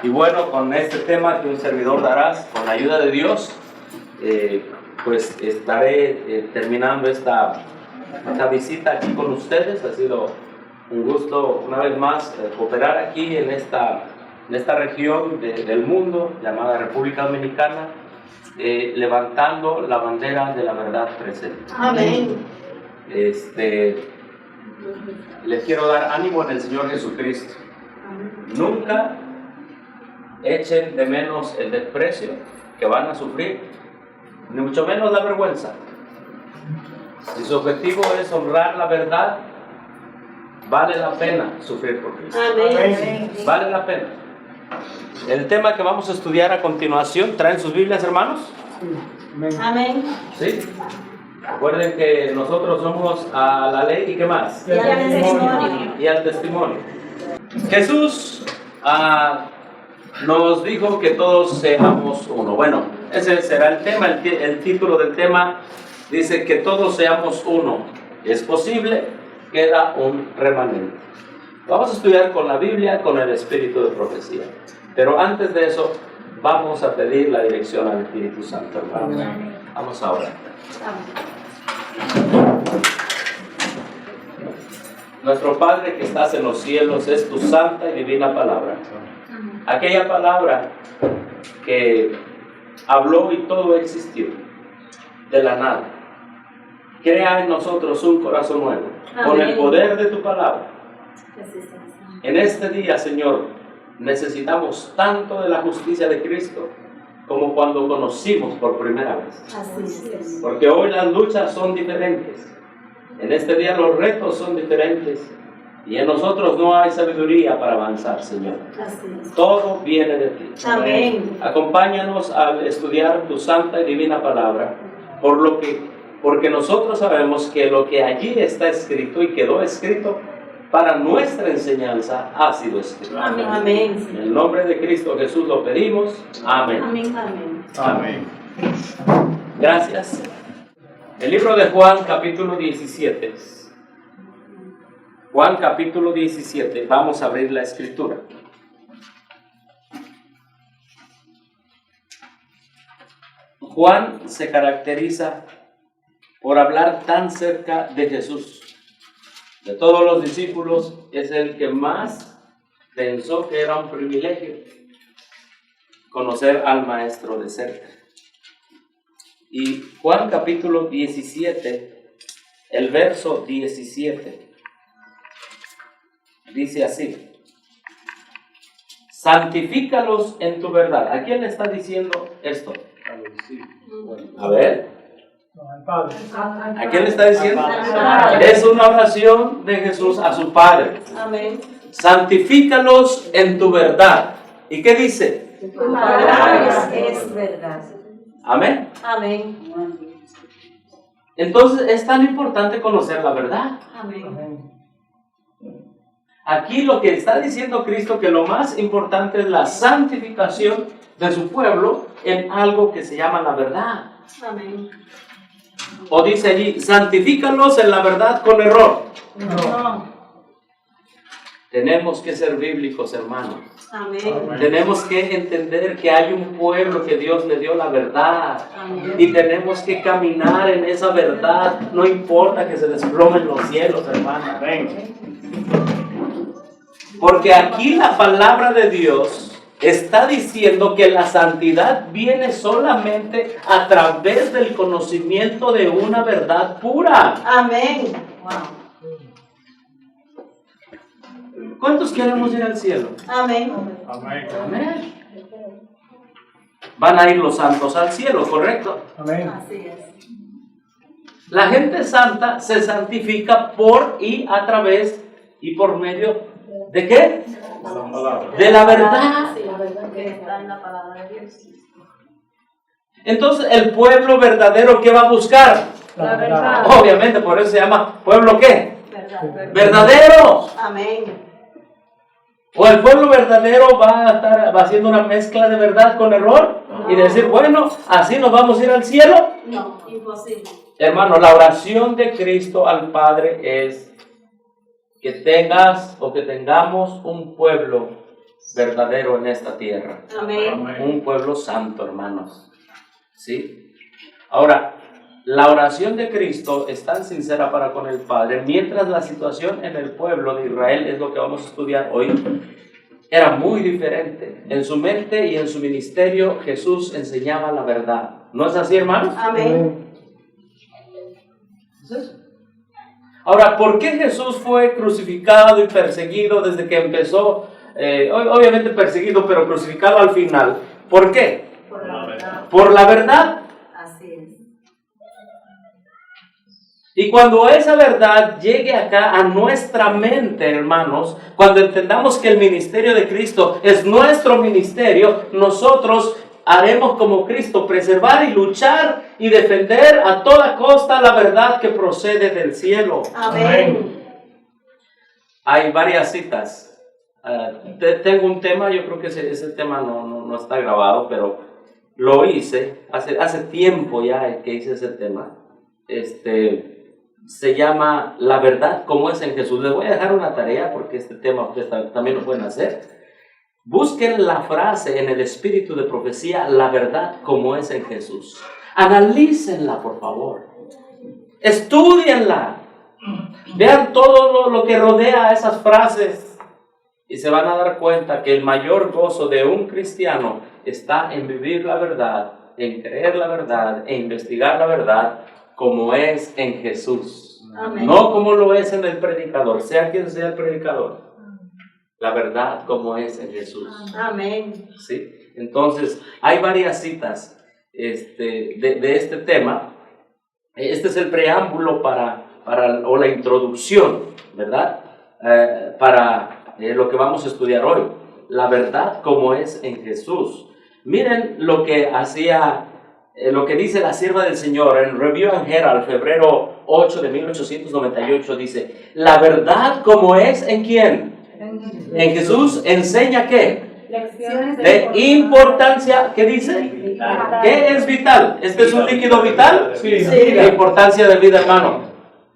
Y bueno, con este tema que un servidor dará, con la ayuda de Dios, pues estaré terminando esta visita aquí con ustedes. Ha sido un gusto una vez más cooperar aquí en esta región del mundo llamada República Dominicana, levantando la bandera de la verdad presente. Amén. Les quiero dar ánimo en el Señor Jesucristo. Nunca echen de menos el desprecio que van a sufrir, ni mucho menos la vergüenza. Si su objetivo es honrar la verdad, vale la pena sufrir por Cristo. Amén. Vale la pena. El tema que vamos a estudiar a continuación, ¿traen sus Biblias, hermanos? Amén. ¿Sí? Recuerden que nosotros somos a la ley y ¿qué más? Y al testimonio. Y al testimonio. Jesús nos dijo que todos seamos uno. Bueno, ese será el tema. El título del tema dice que todos seamos uno. Es posible, queda un remanente. Vamos a estudiar con la Biblia, con el espíritu de profecía. Pero antes de eso, vamos a pedir la dirección al Espíritu Santo, hermanos. Vamos a orar. Nuestro Padre que estás en los cielos, es tu santa y divina palabra. Aquella palabra que habló y todo existió de la nada. Crea en nosotros un corazón nuevo. Amén. Con el poder de tu palabra. En este día, Señor, necesitamos tanto de la justicia de Cristo como cuando conocimos por primera vez. Así es. Porque hoy las luchas son diferentes. En este día los retos son diferentes. Y en nosotros no hay sabiduría para avanzar, Señor. Así es. Todo viene de ti. Amén. Acompáñanos al estudiar tu santa y divina palabra, porque nosotros sabemos que lo que allí está escrito y quedó escrito para nuestra enseñanza ha sido escrito. Amén. Amén. En el nombre de Cristo Jesús lo pedimos. Amén. Amén. Amén. Amén. Gracias. El libro de Juan, capítulo 17. Juan, capítulo 17. Vamos a abrir la escritura. Juan se caracteriza por hablar tan cerca de Jesús. De todos los discípulos, es el que más pensó que era un privilegio conocer al Maestro de cerca. Y Juan capítulo 17, el verso 17, dice así: santifícalos en tu verdad. ¿A quién le está diciendo esto? A ver. ¿A quién le está diciendo? Es una oración de Jesús a su Padre. Amén. Santifícalos en tu verdad. ¿Y qué dice? Tu palabra es verdad. Amén. Amén. Entonces es tan importante conocer la verdad. Amén. Aquí lo que está diciendo Cristo, que lo más importante es la santificación de su pueblo en algo que se llama la verdad. Amén. O dice allí, santifícalos en la verdad con error. No. Tenemos que ser bíblicos, hermanos. Amén. Tenemos que entender que hay un pueblo que Dios le dio la verdad. Amén. Y tenemos que caminar en esa verdad. No importa que se desplomen los cielos, hermano. Porque aquí la palabra de Dios está diciendo que la santidad viene solamente a través del conocimiento de una verdad pura. Amén. ¿Cuántos queremos ir al cielo? Amén. Amén. Van a ir los santos al cielo, ¿correcto? Así es. La gente santa se santifica por y a través y por medio ¿de qué? De la verdad. Sí, la verdad que está en la palabra de Dios. Entonces, el pueblo verdadero, ¿qué va a buscar? La verdad. Obviamente, por eso se llama pueblo ¿qué? Verdad. Verdadero. Amén. O el pueblo verdadero va a estar haciendo una mezcla de verdad con error y decir, bueno, así nos vamos a ir al cielo. No, imposible. Hermano, la oración de Cristo al Padre es que tengas o que tengamos un pueblo verdadero en esta tierra. Amén. Un pueblo santo, hermanos. ¿Sí? Ahora, la oración de Cristo es tan sincera para con el Padre, mientras la situación en el pueblo de Israel, es lo que vamos a estudiar hoy, era muy diferente. En su mente y en su ministerio, Jesús enseñaba la verdad. ¿No es así, hermanos? Amén. Ahora, ¿por qué Jesús fue crucificado y perseguido desde que empezó? Obviamente perseguido, pero crucificado al final. ¿Por qué? Por la verdad. Por la verdad. Así es. Y cuando esa verdad llegue acá a nuestra mente, hermanos, cuando entendamos que el ministerio de Cristo es nuestro ministerio, nosotros haremos como Cristo, preservar y luchar y defender a toda costa la verdad que procede del cielo. Amén. Hay varias citas. Tengo un tema, yo creo que ese tema no está grabado, pero lo hice hace tiempo ya que hice ese tema. Se llama La verdad como es en Jesús. Les voy a dejar una tarea porque este tema ustedes también lo pueden hacer. Busquen la frase en el espíritu de profecía, la verdad como es en Jesús. Analícenla, por favor. Estudienla. Vean todo lo que rodea a esas frases y se van a dar cuenta que el mayor gozo de un cristiano está en vivir la verdad, en creer la verdad, e investigar la verdad como es en Jesús. Amén. No como lo es en el predicador, sea quien sea el predicador. La verdad como es en Jesús. Amén. ¿Sí? Entonces, hay varias citas de este tema. Este es el preámbulo o la introducción, ¿verdad? Para lo que vamos a estudiar hoy. La verdad como es en Jesús. Miren lo que dice la sierva del Señor en Review and Herald, febrero 8 de 1898, dice: la verdad como es en ¿quién? En Jesús enseña ¿qué? Lecciones De importancia, ¿qué dice? Vital. ¿Qué es vital? ¿Este es un líquido vital? Sí. De importancia de vida, hermano.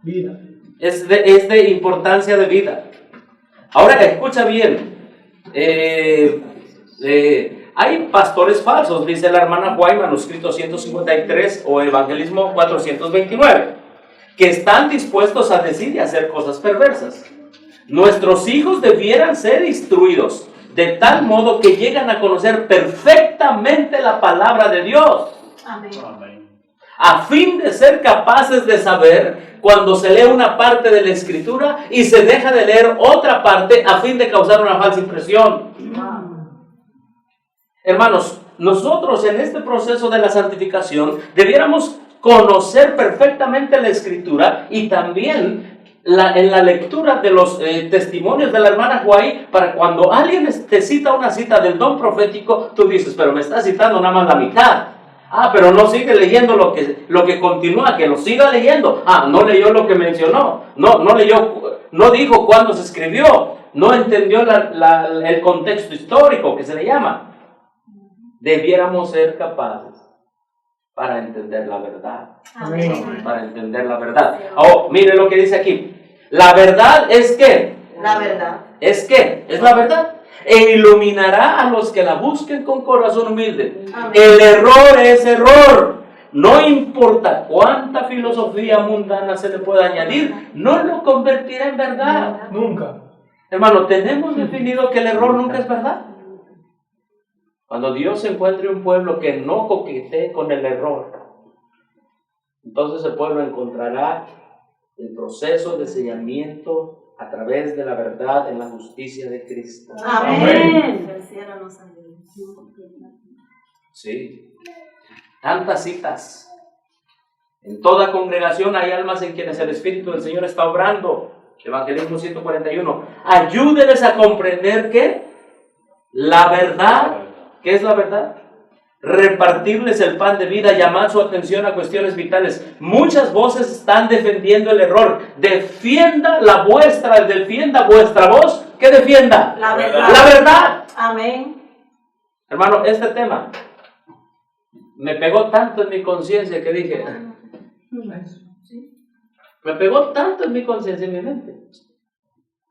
Vida. Es de importancia de vida. Ahora escucha bien. Hay pastores falsos, dice la hermana White, manuscrito 153 o Evangelismo 429, que están dispuestos a decir y hacer cosas perversas. Nuestros hijos debieran ser instruidos de tal modo que llegan a conocer perfectamente la palabra de Dios, Amén. a fin de ser capaces de saber cuando se lee una parte de la Escritura y se deja de leer otra parte a fin de causar una falsa impresión. Hermanos, nosotros en este proceso de la santificación debiéramos conocer perfectamente la Escritura y también en la lectura de los testimonios de la hermana White, para cuando alguien te cita una cita del don profético, tú dices, pero me está citando nada más la mitad. Pero no sigue leyendo lo que continúa, que lo siga leyendo. No leyó lo que mencionó, no leyó, no dijo cuándo se escribió, no entendió el contexto histórico que se le llama. Debiéramos ser capaces para entender la verdad. Amén. Para entender la verdad. Mire lo que dice aquí. La verdad es que. La verdad. ¿Es qué? Es la verdad. E iluminará a los que la busquen con corazón humilde. Amén. El error es error. No importa cuánta filosofía mundana se le pueda añadir, no lo convertirá en verdad. Nunca. Hermano, ¿tenemos definido que el error nunca es verdad? Cuando Dios encuentre un pueblo que no coquetee con el error, entonces el pueblo encontrará el proceso de sellamiento a través de la verdad en la justicia de Cristo. Amén. El cielo nos ayude. Sí. Tantas citas. En toda congregación hay almas en quienes el Espíritu del Señor está obrando. Evangelismo 141. Ayúdenles a comprender que la verdad, ¿qué es la verdad? Repartirles el pan de vida, llamar su atención a cuestiones vitales. Muchas voces están defendiendo el error. Defienda vuestra voz. ¿Qué defienda? La verdad. La verdad. Amén. Hermano, este tema me pegó tanto en mi conciencia que dije, me pegó tanto en mi conciencia, en mi mente,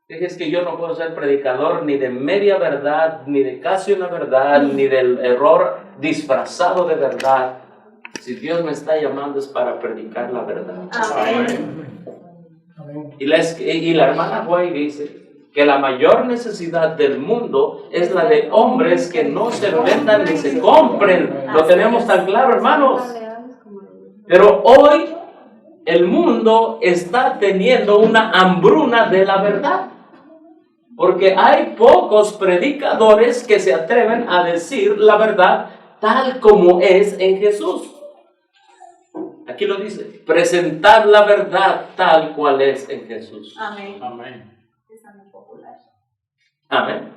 Dije, es que yo no puedo ser predicador ni de media verdad, ni de casi una verdad, ni del error disfrazado de verdad. Si Dios me está llamando es para predicar la verdad. Amén. Y la hermana White dice que la mayor necesidad del mundo es la de hombres que no se vendan ni se compren. Lo tenemos tan claro, hermanos. Pero hoy el mundo está teniendo una hambruna de la verdad. Porque hay pocos predicadores que se atreven a decir la verdad tal como es en Jesús. Aquí lo dice, presentar la verdad tal cual es en Jesús. Amén. Amén. Amén.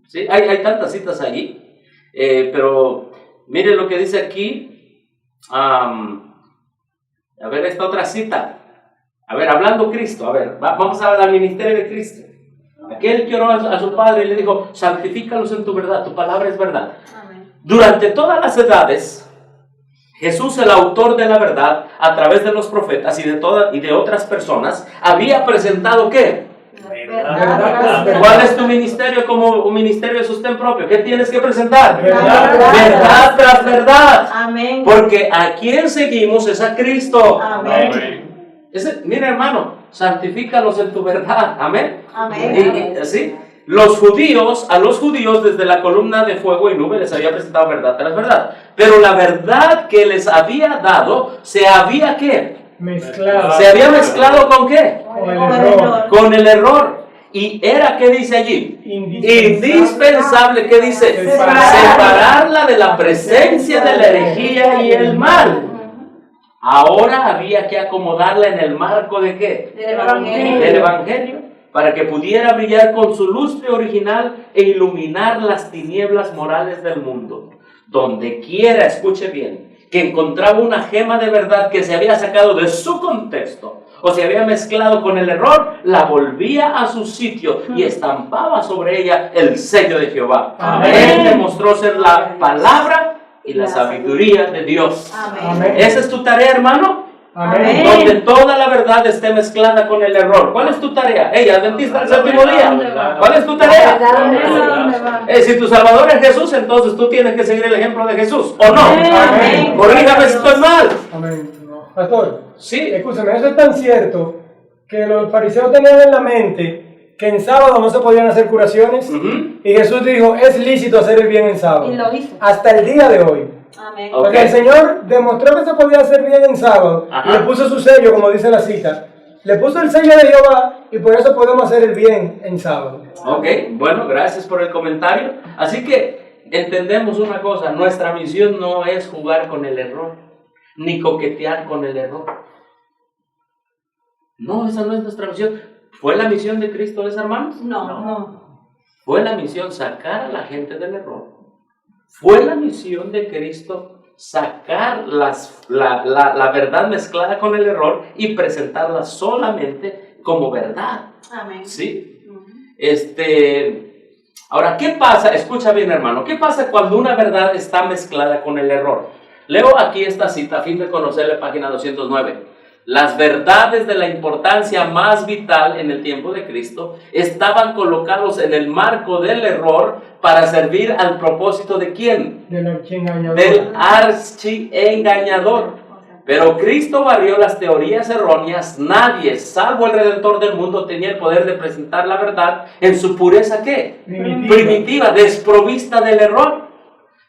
Sí, hay tantas citas allí, pero mire lo que dice aquí. A ver, esta otra cita. A ver, hablando Cristo, a ver, vamos a ver al ministerio de Cristo. Aquel que oró a su Padre y le dijo, santifícalos en tu verdad, tu palabra es verdad. Amén. Durante todas las edades, Jesús, el autor de la verdad, a través de los profetas y de otras personas, había presentado ¿qué? Verdad. ¿Cuál es tu ministerio como un ministerio de sostén propio? ¿Qué tienes que presentar? Verdad. Verdad tras verdad. Amén. Porque a quien seguimos es a Cristo. Amén. Mira, hermano, santifícalos en tu verdad. Amén. Amén. Y así, a los judíos desde la columna de fuego y nube les había presentado verdad tras verdad. Pero la verdad que les había dado se había ¿qué? Mezclado. ¿Se había mezclado con qué? Con el error. Con el error. Y era, ¿qué dice allí? Indispensable, ¿qué dice? Separarla de la presencia de la herejía y el mal. Ahora había que acomodarla en el marco ¿de qué? Del Evangelio, para que pudiera brillar con su lustre original e iluminar las tinieblas morales del mundo. Donde quiera, escuche bien, que encontraba una gema de verdad que se había sacado de su contexto o se había mezclado con el error, la volvía a su sitio y estampaba sobre ella el sello de Jehová. Él demostró ser la palabra y la sabiduría de Dios. Amén. Esa es tu tarea, hermano. Amén. Donde toda la verdad esté mezclada con el error. ¿Cuál es tu tarea? Adventista del séptimo día. ¿Cuál es tu tarea? Si tu Salvador es Jesús, entonces tú tienes que seguir el ejemplo de Jesús, ¿o no? Amén. Corrígame si estoy mal. Amén. Pastor, Sí. escúchame, eso es tan cierto que los fariseos tenían en la mente que en sábado no se podían hacer curaciones. Ujú. Y Jesús dijo, es lícito hacer el bien en sábado. Y lo hizo. Hasta el día de hoy. Amén. Ok. Porque el Señor demostró que se podía hacer bien en sábado. Ajá. Y le puso su sello, como dice la cita. Le puso el sello de Jehová y por eso podemos hacer el bien en sábado. Ok, bueno, gracias por el comentario. Así que entendemos una cosa, nuestra misión no es jugar con el error, ni coquetear con el error. No, esa no es nuestra misión. ¿Fue la misión de Cristo esa, hermanos? No. Fue la misión sacar a la gente del error. Fue la misión de Cristo sacar la verdad mezclada con el error y presentarla solamente como verdad. Amén. ¿Sí? Ahora, ¿qué pasa? Escucha bien, hermano. ¿Qué pasa cuando una verdad está mezclada con el error? Leo aquí esta cita a fin de conocerle, página 209. Las verdades de la importancia más vital en el tiempo de Cristo estaban colocados en el marco del error para servir al propósito de ¿quién? Del archiengañador. Del archiengañador. Pero Cristo barrió las teorías erróneas. Nadie, salvo el Redentor del mundo, tenía el poder de presentar la verdad en su pureza ¿qué? Primitiva, desprovista del error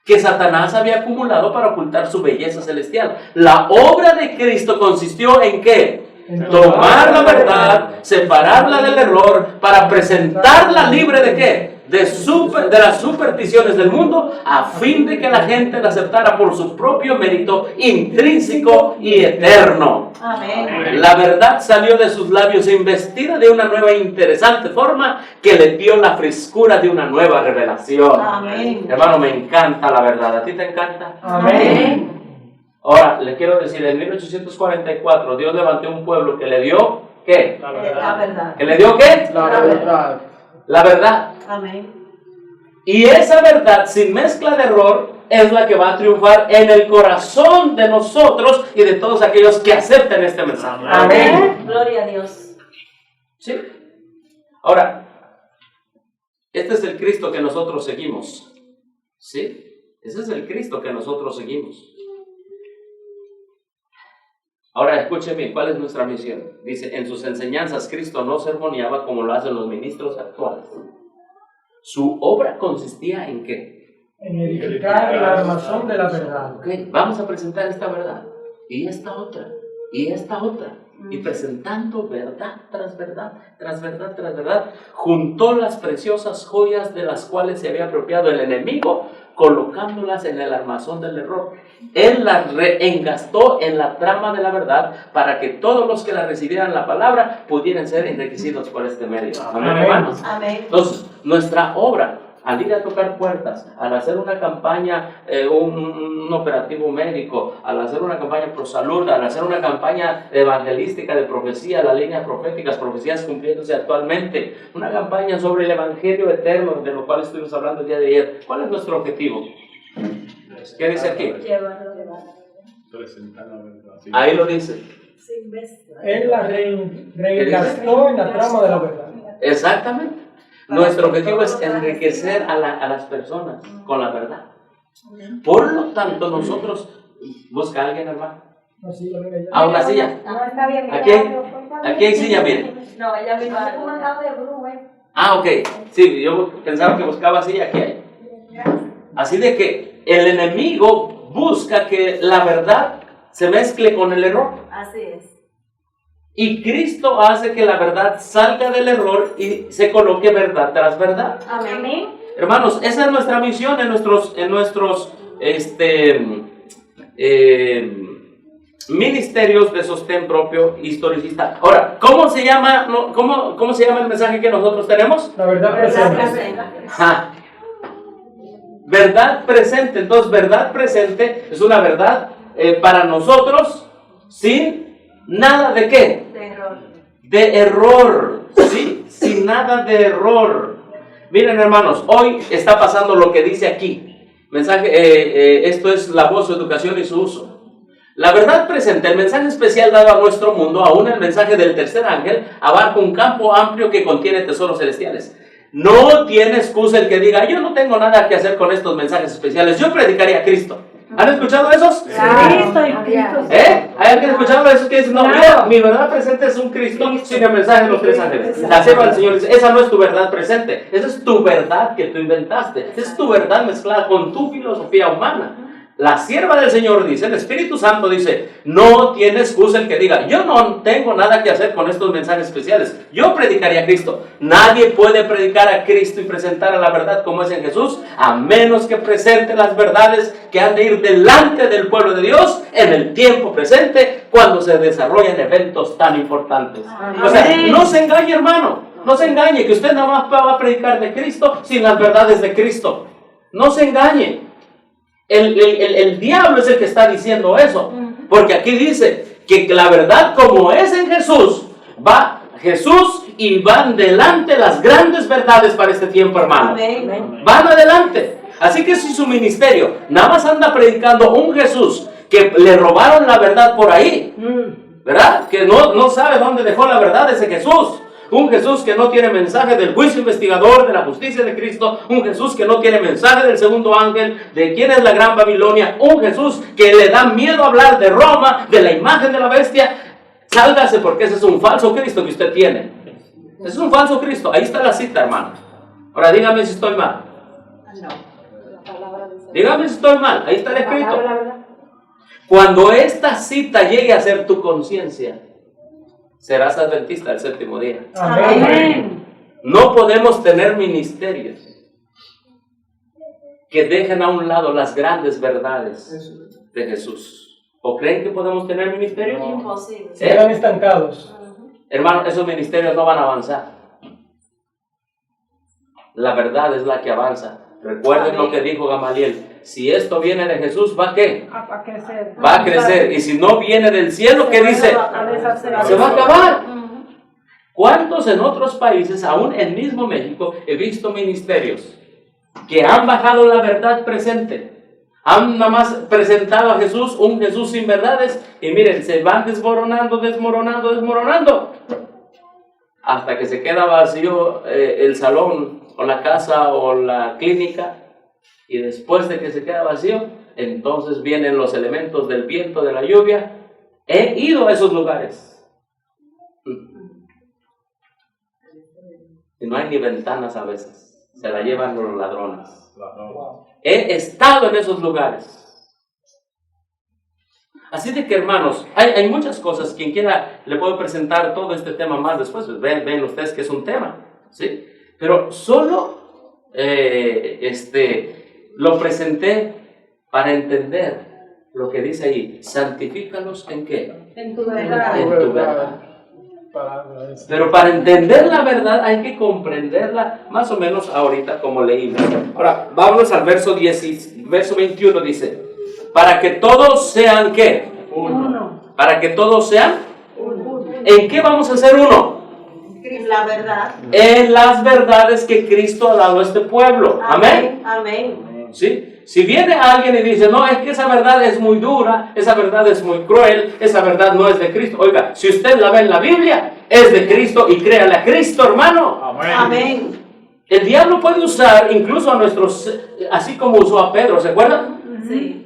que Satanás había acumulado para ocultar su belleza celestial. La obra de Cristo consistió en ¿qué? Tomar la verdad, separarla del error, para presentarla libre ¿de qué? De las supersticiones del mundo, a fin de que la gente la aceptara por su propio mérito intrínseco y eterno. Amén. La verdad salió de sus labios investida de una nueva e interesante forma que le dio la frescura de una nueva revelación. Amén. Hermano, me encanta la verdad. ¿A ti te encanta? Amén. Ahora, le quiero decir, en 1844 Dios levantó un pueblo que le dio, ¿qué? La La verdad. verdad. ¿Que le dio qué? La verdad. La verdad. Amén. Y esa verdad, sin mezcla de error, es la que va a triunfar en el corazón de nosotros y de todos aquellos que acepten este mensaje. Amén. Gloria a Dios. ¿Sí? Ahora, Este es el Cristo que nosotros seguimos. ¿Sí? Ese es el Cristo que nosotros seguimos. Ahora escúcheme, ¿cuál es nuestra misión? Dice, en sus enseñanzas Cristo no sermoneaba como lo hacen los ministros actuales. Su obra consistía en ¿qué? En edificar el armazón de la verdad. Ok, vamos a presentar esta verdad, y esta otra, y esta otra. Y presentando verdad tras verdad, tras verdad, tras verdad, juntó las preciosas joyas de las cuales se había apropiado el enemigo, colocándolas en el armazón del error. Él las reengastó en la trama de la verdad para que todos los que la recibieran la palabra pudieran ser enriquecidos por este medio. Amén, hermanos. Amén. Entonces, nuestra obra, al ir a tocar puertas, al hacer una campaña, un operativo médico, al hacer una campaña pro salud, al hacer una campaña evangelística de profecía, las líneas proféticas, profecías cumpliéndose actualmente, una campaña sobre el evangelio eterno, de lo cual estuvimos hablando el día de ayer. ¿Cuál es nuestro objetivo? ¿Qué dice aquí? Presentar la verdad. Ahí lo dice. Él la reengastó en la trama de la verdad. Exactamente. Nuestro objetivo es enriquecer a las personas con la verdad. Por lo tanto, nosotros, busca a alguien, hermano. Así, la verdad. A una silla. No, está bien. Aquí hay silla, miren. No, ella vino a Ah, ok. Sí, yo pensaba que buscaba silla, aquí hay. Así de que el enemigo busca que la verdad se mezcle con el error. Así es. Y Cristo hace que la verdad salga del error y se coloque verdad tras verdad. Amén. Hermanos, esa es nuestra misión en nuestros ministerios de sostén propio historicista. Ahora, ¿cómo se llama el mensaje que nosotros tenemos? La verdad presente. Ja. Verdad presente. Entonces, verdad presente es una verdad para nosotros sin nada de ¿qué? De error. De error, ¿sí? Sin nada de error. Miren, hermanos, hoy está pasando lo que dice aquí. Mensaje, esto es la voz, su educación y su uso. La verdad presente, el mensaje especial dado a nuestro mundo, aún el mensaje del tercer ángel, abarca un campo amplio que contiene tesoros celestiales. No tiene excusa el que diga, yo no tengo nada que hacer con estos mensajes especiales, yo predicaría a Cristo. ¿Han escuchado esos? Cristo y Cristo. ¿Hay alguien escuchado esos que dicen, no, mira, mi verdad presente es un Cristo sin el mensaje de los tres ángeles? La sierva del Señor dice, esa no es tu verdad presente, esa es tu verdad que tú inventaste, esa es tu verdad mezclada con tu filosofía humana. La sierva del Señor dice, el Espíritu Santo dice, no tiene excusa el que diga, yo no tengo nada que hacer con estos mensajes especiales, yo predicaría a Cristo. Nadie puede predicar a Cristo y presentar a la verdad como es en Jesús, a menos que presente las verdades que han de ir delante del pueblo de Dios en el tiempo presente, cuando se desarrollan eventos tan importantes. O sea, no se engañe, hermano, no se engañe, que usted nada más va a predicar de Cristo sin las verdades de Cristo. No se engañe. El diablo es el que está diciendo eso, porque aquí dice que la verdad como es en Jesús, va Jesús y van delante las grandes verdades para este tiempo, hermano. Amén. Van adelante. Así que si su ministerio nada más anda predicando un Jesús que le robaron la verdad por ahí, ¿verdad? Que no sabe dónde dejó la verdad ese Jesús. Un Jesús que no tiene mensaje del juicio investigador, de la justicia de Cristo. Un Jesús que no tiene mensaje del segundo ángel, de quién es la gran Babilonia. Un Jesús que le da miedo hablar de Roma, de la imagen de la bestia. Sálgase, porque ese es un falso Cristo que usted tiene. Ese es un falso Cristo. Ahí está la cita, hermano. Ahora dígame si estoy mal. Dígame si estoy mal. Ahí está el escrito. Cuando esta cita llegue a ser tu conciencia, serás adventista del séptimo día. Amén. No podemos tener ministerios que dejen a un lado las grandes verdades de Jesús. ¿O creen que podemos tener ministerios? Imposible. ¿Eh? Se quedan estancados. Hermano, esos ministerios no van a avanzar. La verdad es la que avanza. Recuerden lo que dijo Gamaliel. Si esto viene de Jesús, ¿va a qué? A crecer. Va a crecer. Y si no viene del cielo, ¿qué dice? Se va a acabar. ¿Cuántos en otros países, aún en mismo México, he visto ministerios que han bajado la verdad presente? Han nada más presentado a Jesús, un Jesús sin verdades, y miren, se van desmoronando, hasta que se queda vacío el salón o la casa o la clínica, y después de que se queda vacío, entonces vienen los elementos del viento, de la lluvia. He ido a esos lugares y no hay ni ventanas a veces, se la llevan los ladrones. He estado en esos lugares. Así de que, hermanos, hay muchas cosas. Quien quiera le puedo presentar todo este tema más después. Pues ven ustedes que es un tema, ¿sí? Pero solo lo presenté para entender lo que dice ahí. Santifícalos ¿en qué? En tu verdad. En tu verdad. Pero para entender la verdad hay que comprenderla más o menos ahorita como leímos. Ahora, vámonos al verso 21, dice: para que todos sean ¿qué? Uno. Para que todos sean Uno. ¿en qué vamos a ser uno? La verdad. En las verdades que Cristo ha dado a este pueblo. Amén. Amén. ¿Sí? Si viene alguien y dice, no, es que esa verdad es muy dura, esa verdad es muy cruel, esa verdad no es de Cristo. Oiga, si usted la ve en la Biblia, es de Cristo y créale a Cristo, hermano. Amén. Amén. El diablo puede usar incluso a nuestros, así como usó a Pedro, ¿se acuerdan? Sí.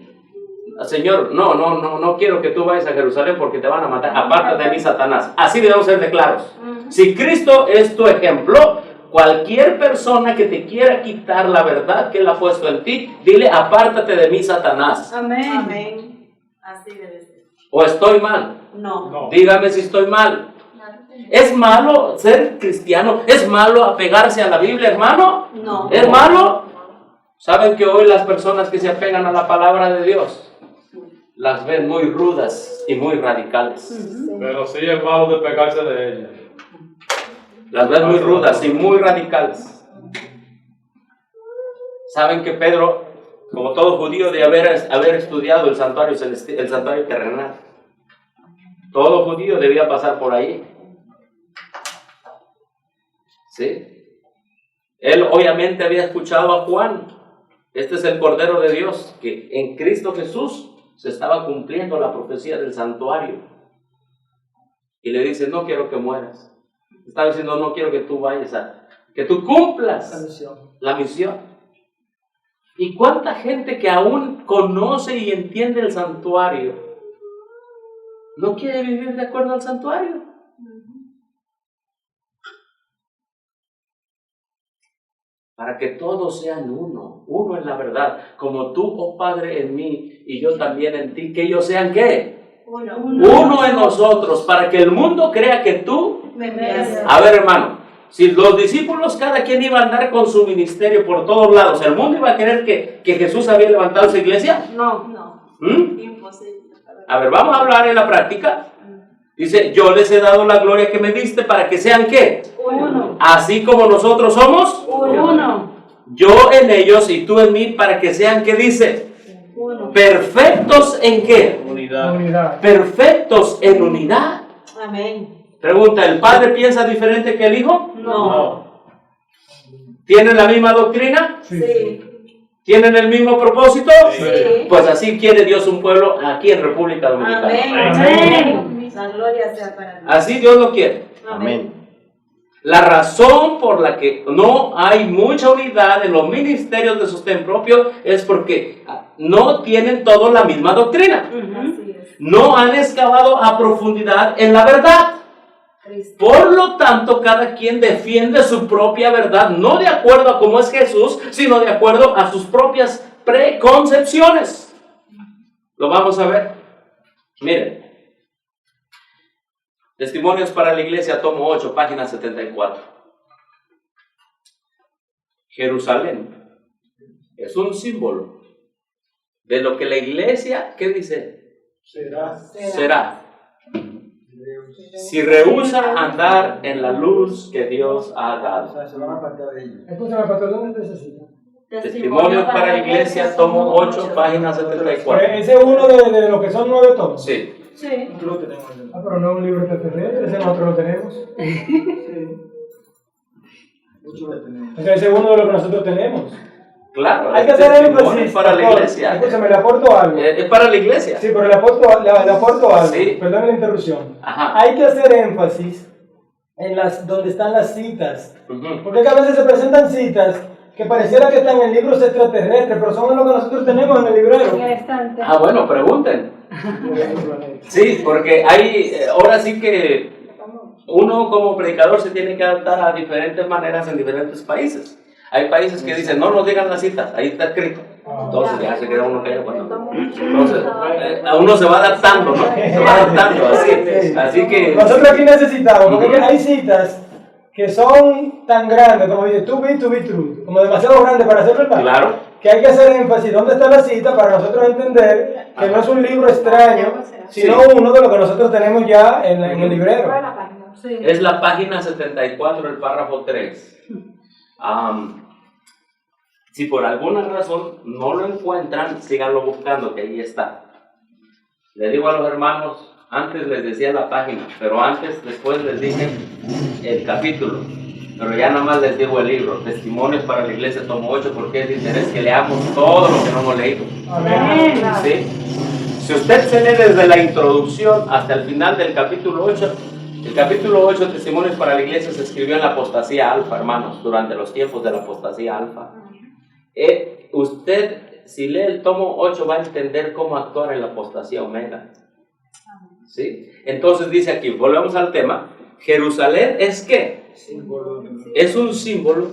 Señor, no quiero que tú vayas a Jerusalén porque te van a matar. Apártate de mí, Satanás. Así debemos ser de claros. Si Cristo es tu ejemplo, cualquier persona que te quiera quitar la verdad que Él ha puesto en ti, dile, apártate de mí, Satanás. Amén. Amén. Así debe ser. ¿O estoy mal? No. Dígame si estoy mal. ¿Es malo ser cristiano? ¿Es malo apegarse a la Biblia, hermano? No. ¿Es malo? ¿Saben que hoy las personas que se apegan a la palabra de Dios las ven muy rudas y muy radicales? Pero sí es malo de pegarse de ella. Las ven muy rudas y muy radicales. Saben que Pedro, como todo judío, de haber estudiado el santuario celestial, el santuario terrenal, todo judío debía pasar por ahí. ¿Sí? Él obviamente había escuchado a Juan. Este es el Cordero de Dios, que en Cristo Jesús se estaba cumpliendo la profecía del santuario. Y le dice, no quiero que mueras. Estaba diciendo, no quiero que tú vayas que tú cumplas la misión. ¿Y cuánta gente que aún conoce y entiende el santuario no quiere vivir de acuerdo al santuario? Para que todos sean uno en la verdad, como tú, oh Padre, en mí y yo también en ti, que ellos sean ¿qué? Uno en nosotros, para que el mundo crea que tú Me envías. A ver, hermano, si los discípulos cada quien iba a andar con su ministerio por todos lados, ¿el mundo iba a creer que Jesús había levantado su iglesia? No. ¿Mm? Imposible. A ver, vamos a hablar en la práctica. Dice, yo les he dado la gloria que me diste para que sean ¿qué? Uno. Así como nosotros somos, Uno. yo en ellos y tú en mí, para que sean, ¿qué dice? Uno. ¿Perfectos en qué? Unidad. Perfectos en unidad. Amén. Pregunta, ¿el Padre piensa diferente que el Hijo? No. ¿Tienen la misma doctrina? Sí. ¿Tienen el mismo propósito? Sí. Pues así quiere Dios un pueblo aquí en República Dominicana. Amén. La gloria sea para Dios. Así Dios lo quiere. Amén. La razón por la que no hay mucha unidad en los ministerios de sostén propio es porque no tienen todos la misma doctrina. Así es. No han excavado a profundidad en la verdad. Cristo. Por lo tanto, cada quien defiende su propia verdad, no de acuerdo a cómo es Jesús, sino de acuerdo a sus propias preconcepciones. Lo vamos a ver. Miren. Testimonios para la Iglesia, tomo 8, página 74. Jerusalén es un símbolo de lo que la Iglesia, ¿qué dice? Será. Si rehúsa andar en la luz que Dios ha dado. Escúchame, pastor, ¿dónde necesita? Testimonios para la Iglesia, tomo 8, página 74. Ese es uno de los que son 9 tomos. Sí. Sí. Pero no es un libro extraterrestre, ese nosotros lo tenemos. O sea, ese es uno de los que nosotros tenemos. Claro, Hay que hacer testimonios énfasis. para la pastor. Iglesia. Escúchame, le aporto algo. Es para la Iglesia. Sí, pero le aporto algo. Sí. Perdón la interrupción. Ajá. Hay que hacer énfasis donde están las citas. Ujú. Porque a veces se presentan citas que pareciera que están en libros extraterrestres, pero son lo que nosotros tenemos en el librero. En el estante. Ah, bueno, pregunten. Sí, porque hay, ahora sí que uno como predicador se tiene que adaptar a diferentes maneras en diferentes países. Hay países que dicen, no nos digan las citas, ahí está escrito. Entonces ya se queda uno callado cuando... Entonces, a uno se va adaptando, ¿no? Se va adaptando, así que... Nosotros aquí necesitamos, porque hay citas que son tan grandes, como dice, to be true, como demasiado grandes para ser verdad. Claro. Que hay que hacer énfasis dónde está la cita para nosotros entender que no es un libro extraño, sino uno de lo que nosotros tenemos ya en el librero. Es la página 74, el párrafo 3. Si por alguna razón no lo encuentran, síganlo buscando, que ahí está. Le digo a los hermanos, antes les decía la página, pero después les dije el capítulo. Pero ya nada más les digo el libro, Testimonios para la Iglesia, tomo 8, porque es de interés que leamos todo lo que no hemos leído. Amén. ¿Sí? Si usted se lee desde la introducción hasta el final del capítulo 8, el capítulo 8, Testimonios para la Iglesia, se escribió en la apostasía alfa, hermanos, durante los tiempos de la apostasía alfa. Usted, si lee el tomo 8, va a entender cómo actuar en la apostasía omega. ¿Sí? Entonces dice aquí, volvemos al tema, Jerusalén es ¿qué? Es un símbolo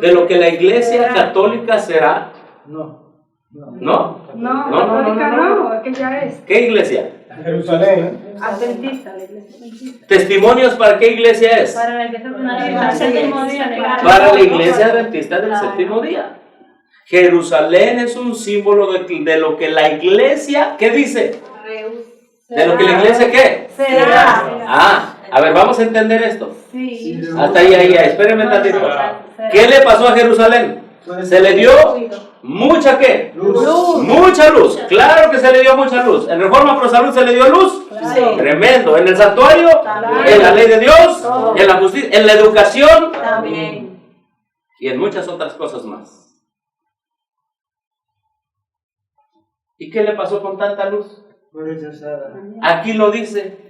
de lo que la Iglesia católica será. ¿No? No, católica no, es que ya es. ¿Qué iglesia? Jerusalén. Adventista, la iglesia adventista. ¿Testimonios para qué iglesia es? Para la iglesia adventista, séptimo día. Para la iglesia adventista del séptimo día. Jerusalén es un símbolo de lo que la iglesia, ¿qué dice? ¿De lo que la iglesia qué? Será. A ver, vamos a entender esto. Sí. Hasta ahí, espérenme un tantito. ¿Qué le pasó a Jerusalén? Se le dio mucha ¿qué? Luz. Mucha luz. Claro que se le dio mucha luz. En Reforma Pro Salud se le dio luz. Sí. Tremendo. En el santuario, en la ley de Dios, en la justicia, en la educación También. y en muchas otras cosas más. ¿Y qué le pasó con tanta luz? Aquí lo dice.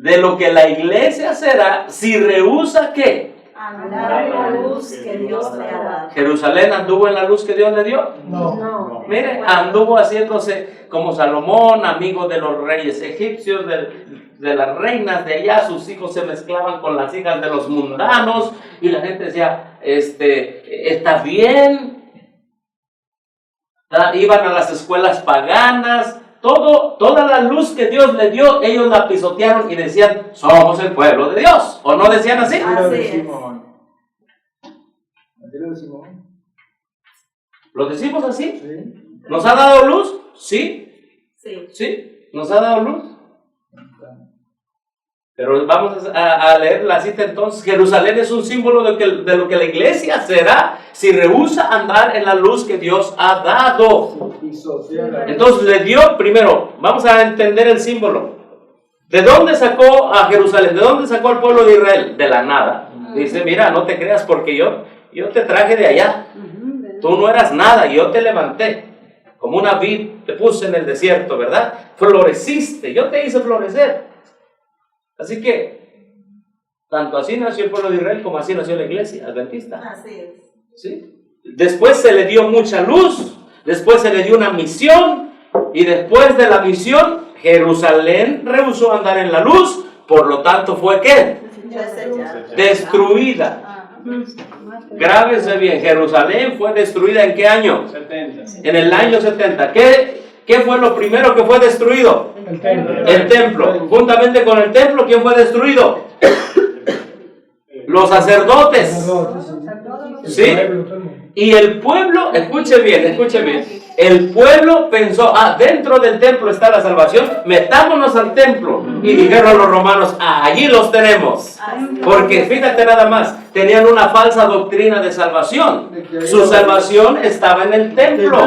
De lo que la iglesia será si rehúsa ¿qué? Andar en la luz que Dios le ha dado. ¿Jerusalén anduvo en la luz que Dios le dio? No. Mire, anduvo haciéndose como Salomón, amigo de los reyes egipcios, de las reinas de allá. Sus hijos se mezclaban con las hijas de los mundanos y la gente decía, está bien. Iban a las escuelas paganas. Toda la luz que Dios le dio, ellos la pisotearon y decían, somos el pueblo de Dios. ¿O no decían así? Así es. ¿Lo decimos así? ¿Nos ha dado luz? Sí. Sí. ¿Sí? ¿Nos ha dado luz? Pero vamos a leer la cita entonces. Jerusalén es un símbolo de lo que la iglesia será si rehúsa andar en la luz que Dios ha dado. Entonces le dio, primero, vamos a entender el símbolo. ¿De dónde sacó a Jerusalén? ¿De dónde sacó al pueblo de Israel? De la nada. Dice, mira, no te creas porque yo te traje de allá. Tú no eras nada, yo te levanté. Como una vid te puse en el desierto, ¿verdad? Floreciste, yo te hice florecer. Así que, tanto así nació el pueblo de Israel como así nació la iglesia adventista. Así es. ¿Sí? Después se le dio mucha luz, después se le dio una misión, y después de la misión, Jerusalén rehusó andar en la luz, por lo tanto fue ¿qué? Destruida. Grábense bien, Jerusalén fue destruida ¿en qué año? 70. En el año 70. ¿Qué fue lo primero que fue destruido? El templo. El templo. Juntamente con el templo, ¿quién fue destruido? Los sacerdotes. ¿Sí? Y el pueblo, escuche bien, el pueblo pensó, dentro del templo está la salvación, metámonos al templo. Y dijeron los romanos, allí los tenemos. Porque fíjate nada más, tenían una falsa doctrina de salvación. Su salvación estaba en el templo,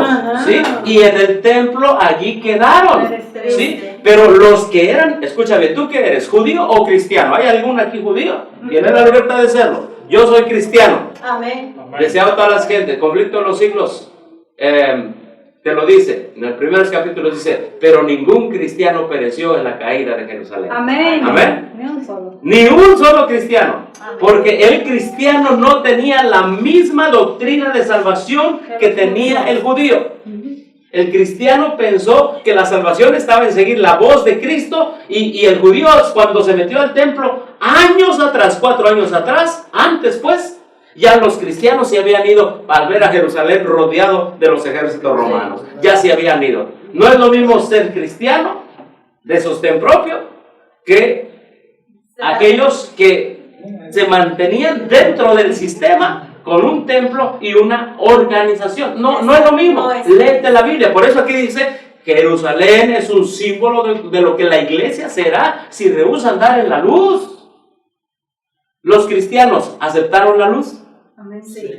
¿sí? Y en el templo allí quedaron, ¿sí? Pero los que eran, escúchame, ¿tú qué eres? ¿Judío o cristiano? ¿Hay algún aquí judío? Tiene la libertad de serlo. Yo soy cristiano. Amén. Deseado a todas las gentes, conflicto de los siglos. te lo dice, en el primer capítulo dice, pero ningún cristiano pereció en la caída de Jerusalén. Amén. Amén. Ni un solo. Ni un solo cristiano. Amén. Porque el cristiano no tenía la misma doctrina de salvación que tenía el judío. El cristiano pensó que la salvación estaba en seguir la voz de Cristo y el judío cuando se metió al templo años atrás, 4 años atrás, antes pues, ya los cristianos se habían ido al ver a Jerusalén rodeado de los ejércitos romanos. Ya se habían ido. No es lo mismo ser cristiano de sostén propio que aquellos que se mantenían dentro del sistema con un templo y una organización. No es lo mismo. Léete la Biblia. Por eso aquí dice, Jerusalén es un símbolo de lo que la iglesia será si rehúsa andar en la luz. Los cristianos aceptaron la luz. Amén. Sí,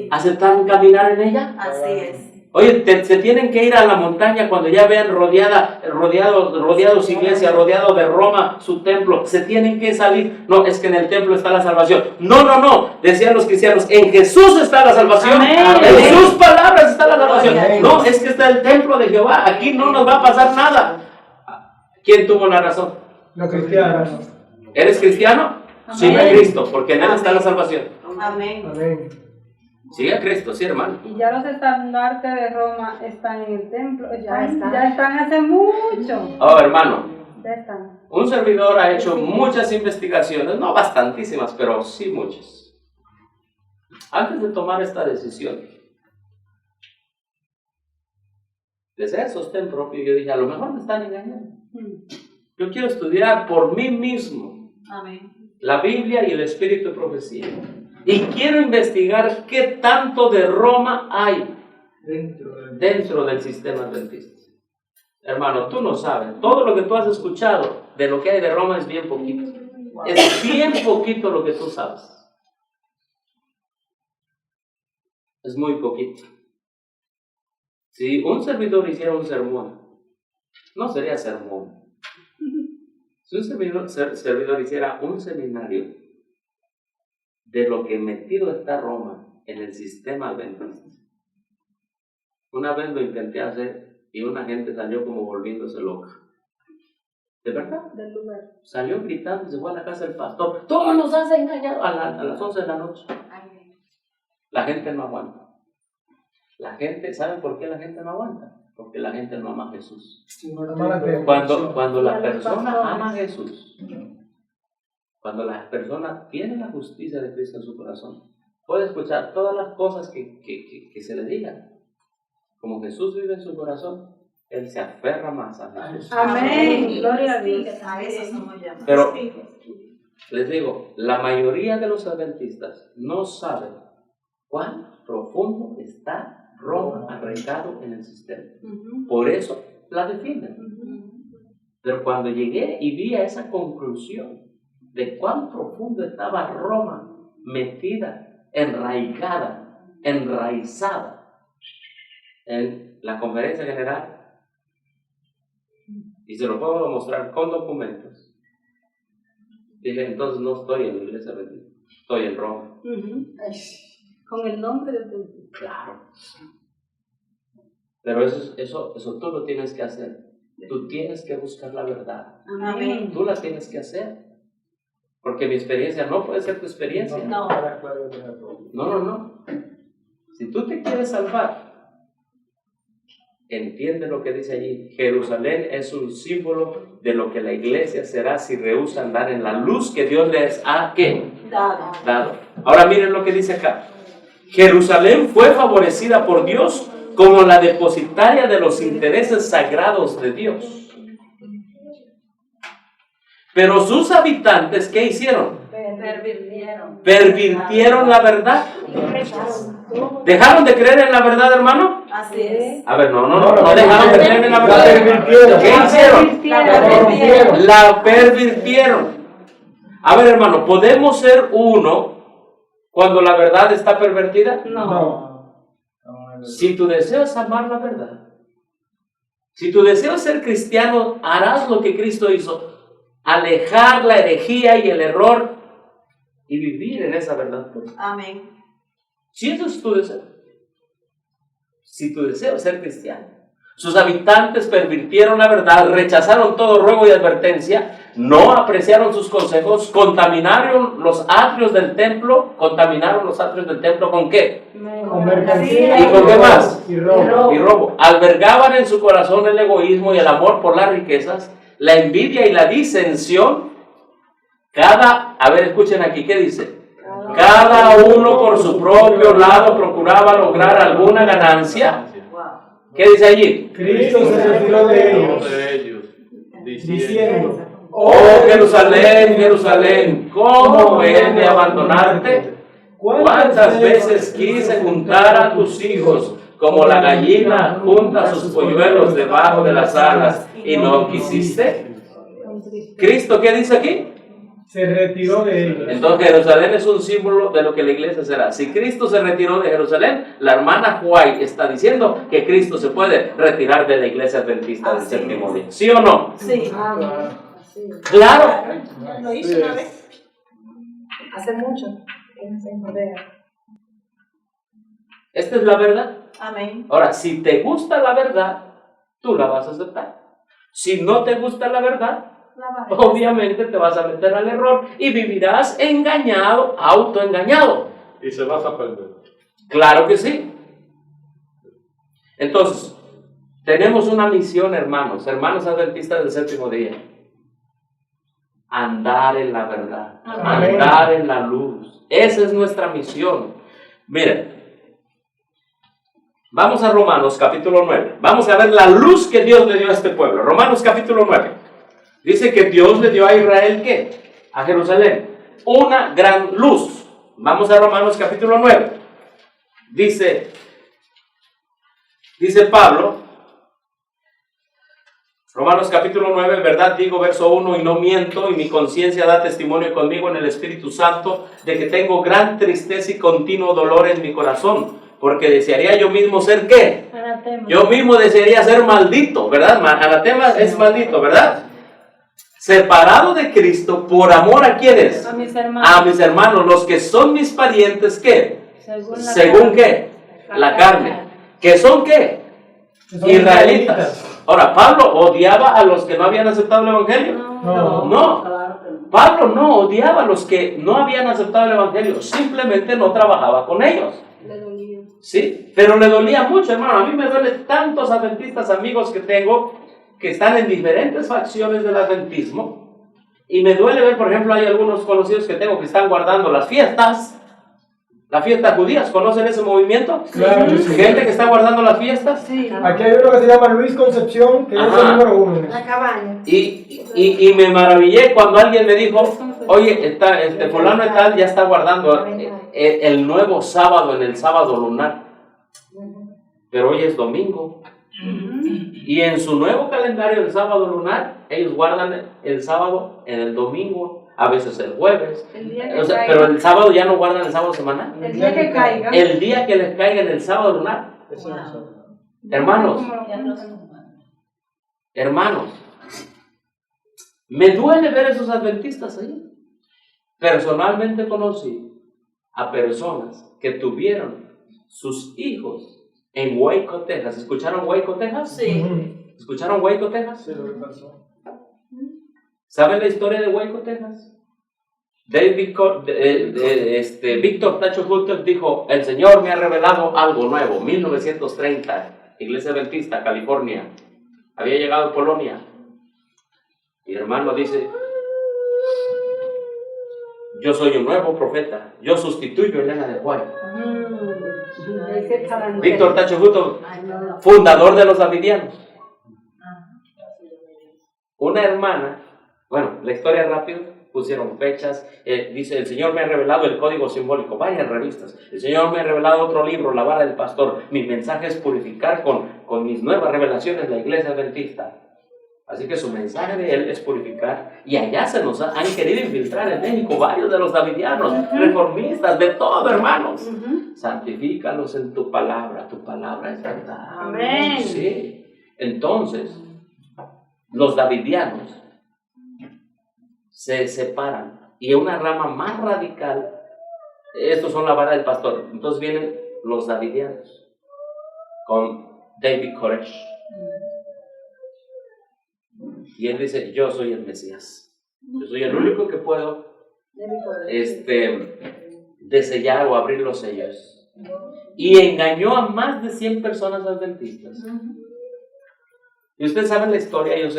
¿Aceptaron caminar en ella? así es. Oye, se tienen que ir a la montaña cuando ya vean rodeados iglesia, rodeado de Roma, su templo. Se tienen que salir. No, es que en el templo está la salvación. No. Decían los cristianos, en Jesús está la salvación. Amén. En sus palabras está la salvación. Amén. No, es que está el templo de Jehová. Aquí no nos va a pasar nada. ¿Quién tuvo la razón? Los cristianos. ¿Eres cristiano? Sigue a Cristo, porque en Él está la salvación. Amén. Amén. Sigue a Cristo, sí, hermano. Y ya los estandartes de Roma están en el templo. Ya están hace mucho. Oh, hermano, Ya están. un servidor ha hecho muchas investigaciones, no bastantísimas, pero sí muchas. Antes de tomar esta decisión, desde el sostén propio, yo dije, a lo mejor me están engañando. Yo quiero estudiar por mí mismo Amén. la Biblia y el espíritu de profecía. Y quiero investigar qué tanto de Roma hay dentro del sistema adventista. Hermano, tú no sabes. Todo lo que tú has escuchado de lo que hay de Roma es bien poquito. Es bien poquito lo que tú sabes. Es muy poquito. Si un servidor hiciera un sermón, no sería sermón. Si un servidor hiciera un seminario de lo que metido está Roma en el sistema adventista. Una vez lo intenté hacer y una gente salió como volviéndose loca. ¿De verdad? Del lugar. Salió gritando, se fue a la casa del pastor. ¡Todos nos has engañado! A las 11 de la noche. La gente no aguanta. La gente, ¿saben por qué la gente no aguanta? Porque la gente no ama a Jesús. Cuando la persona ama a Jesús, cuando la persona tiene la justicia de Cristo en su corazón, puede escuchar todas las cosas que se le digan. Como Jesús vive en su corazón, él se aferra más a Jesús. Amén. Gloria a Dios. A eso somos llamados. Pero les digo, la mayoría de los adventistas no saben cuán profundo está Roma arraigado en el sistema. Por eso la defienden. Pero cuando llegué y vi a esa conclusión de cuán profundo estaba Roma metida, enraizada en la conferencia general, y se lo puedo mostrar con documentos, dije, entonces no estoy en la iglesia adventista, estoy en Roma. Con el nombre de Dios. Claro. Pero eso tú lo tienes que hacer. Tú tienes que buscar la verdad. Amén. Tú la tienes que hacer. Porque mi experiencia no puede ser tu experiencia. No. No. Si tú te quieres salvar, entiende lo que dice allí. Jerusalén es un símbolo de lo que la iglesia será si rehúsa andar en la luz que Dios les ha ¿qué? Dado. Ahora miren lo que dice acá. Jerusalén fue favorecida por Dios como la depositaria de los intereses sagrados de Dios. Pero sus habitantes, ¿qué hicieron? Pervirtieron la verdad. ¿Dejaron de creer en la verdad, hermano? Así es. A ver, no dejaron de creer en la verdad. ¿Qué hicieron? La pervirtieron. A ver, hermano, ¿podemos ser uno cuando la verdad está pervertida? No. Si tu deseo es amar la verdad, si tu deseo es ser cristiano, harás lo que Cristo hizo, alejar la herejía y el error y vivir en esa verdad. Amén. Si eso es tu deseo, si tu deseo es ser cristiano. Sus habitantes pervirtieron la verdad, rechazaron todo ruego y advertencia, no apreciaron sus consejos, contaminaron los atrios del templo. ¿Contaminaron los atrios del templo con qué? Con mercancía. ¿Y con qué más? Y robo. Y robo. Albergaban en su corazón el egoísmo y el amor por las riquezas, la envidia y la disensión. A ver, escuchen aquí, ¿qué dice? Cada uno por su propio lado procuraba lograr alguna ganancia. ¿Qué dice allí? Cristo se retiró de ellos, diciendo: Oh Jerusalén, Jerusalén, ¿cómo he de abandonarte? ¿Cuántas veces quise juntar a tus hijos como la gallina junta sus polluelos debajo de las alas y no quisiste? ¿Cristo qué dice aquí? Se retiró de ellos. Entonces Jerusalén es un símbolo de lo que la iglesia será. Si Cristo se retiró de Jerusalén, la hermana White está diciendo que Cristo se puede retirar de la iglesia adventista del séptimo día. ¿Sí o no? Sí. Claro. Lo hizo una vez. Hace mucho. En Judea. Esta es la verdad. Amén. Ahora, si te gusta la verdad, tú la vas a aceptar. Si no te gusta la verdad, obviamente te vas a meter al error y vivirás engañado, autoengañado. Y se vas a perder. Claro que sí. Entonces, tenemos una misión, hermanos adventistas del séptimo día. Andar en la verdad, Amén. andar en la luz. Esa es nuestra misión. Miren, vamos a Romanos capítulo 9. Vamos a ver la luz que Dios le dio a este pueblo. Romanos capítulo 9. Dice que Dios le dio a Israel, ¿qué? A Jerusalén. Una gran luz. Vamos a Romanos capítulo 9. Dice Pablo, Romanos capítulo 9, verdad digo, verso 1, y no miento, y mi conciencia da testimonio conmigo en el Espíritu Santo, de que tengo gran tristeza y continuo dolor en mi corazón, porque desearía yo mismo ser, ¿qué? Anatema. Yo mismo desearía ser maldito, ¿verdad? Anatema es maldito, ¿verdad? Separado de Cristo, por amor ¿a quiénes? A mis hermanos. A mis hermanos, los que son mis parientes, ¿qué? Según ¿Qué? La carne. ¿Que son qué? Son Israelitas. Ahora, ¿Pablo odiaba a los que no habían aceptado el Evangelio? No. Pablo no odiaba a los que no habían aceptado el Evangelio, simplemente no trabajaba con ellos. Le dolía. Sí, pero le dolía mucho, hermano. A mí me duele tantos adventistas amigos que tengo que están en diferentes facciones del adventismo, y me duele ver, por ejemplo, hay algunos conocidos que tengo que están guardando las fiestas judías. ¿Conocen ese movimiento? Claro que sí. Gente que está guardando las fiestas. Sí. Aquí hay uno que se llama Luis Concepción, que es Ajá. el número 1 en eso. La cabaña. Y me maravillé cuando alguien me dijo: oye, fulano y tal ya está guardando el nuevo sábado en el sábado lunar, pero hoy es domingo. Y en su nuevo calendario del sábado lunar, ellos guardan el sábado en el domingo, a veces el jueves. El día que O sea, caiga. pero el sábado ya no guardan el sábado semanal. El día que caiga. El día que les caiga en el sábado lunar. Hermanos, hermanos, me duele ver esos adventistas ahí. Personalmente conocí a personas que tuvieron sus hijos en Waco, Texas. ¿Escucharon Waco, Texas? Sí. Ujú. ¿Escucharon Waco, Texas? Sí, lo que pasó. ¿Saben la historia de Waco, Texas? Víctor Tacho Hulter dijo: el Señor me ha revelado algo nuevo. 1930, Iglesia Adventista, California. Había llegado a Polonia. Y el hermano dice: yo soy un nuevo profeta. Yo sustituyo a Elena de Juárez. Víctor Tacho Hulter, fundador de los davidianos. Una hermana, bueno, la historia rápida, pusieron fechas, dice: el Señor me ha revelado el código simbólico, varias revistas. El Señor me ha revelado otro libro, La vara del pastor. Mi mensaje es purificar con mis nuevas revelaciones la iglesia adventista. Así que su mensaje de él es purificar. Y allá se nos han querido infiltrar en México varios de los davidianos, reformistas, de todo, hermanos. Santifícalos en tu palabra es verdad. Amén. Sí. Entonces, los davidianos se separan, y una rama más radical, estos son la vara del pastor. Entonces vienen los davidianos. con David Koresh. Y él dice, yo soy el Mesías. Yo soy el único que puedo desellar o abrir los sellos. Y engañó a más de 100 personas adventistas. Y ustedes saben la historia, ellos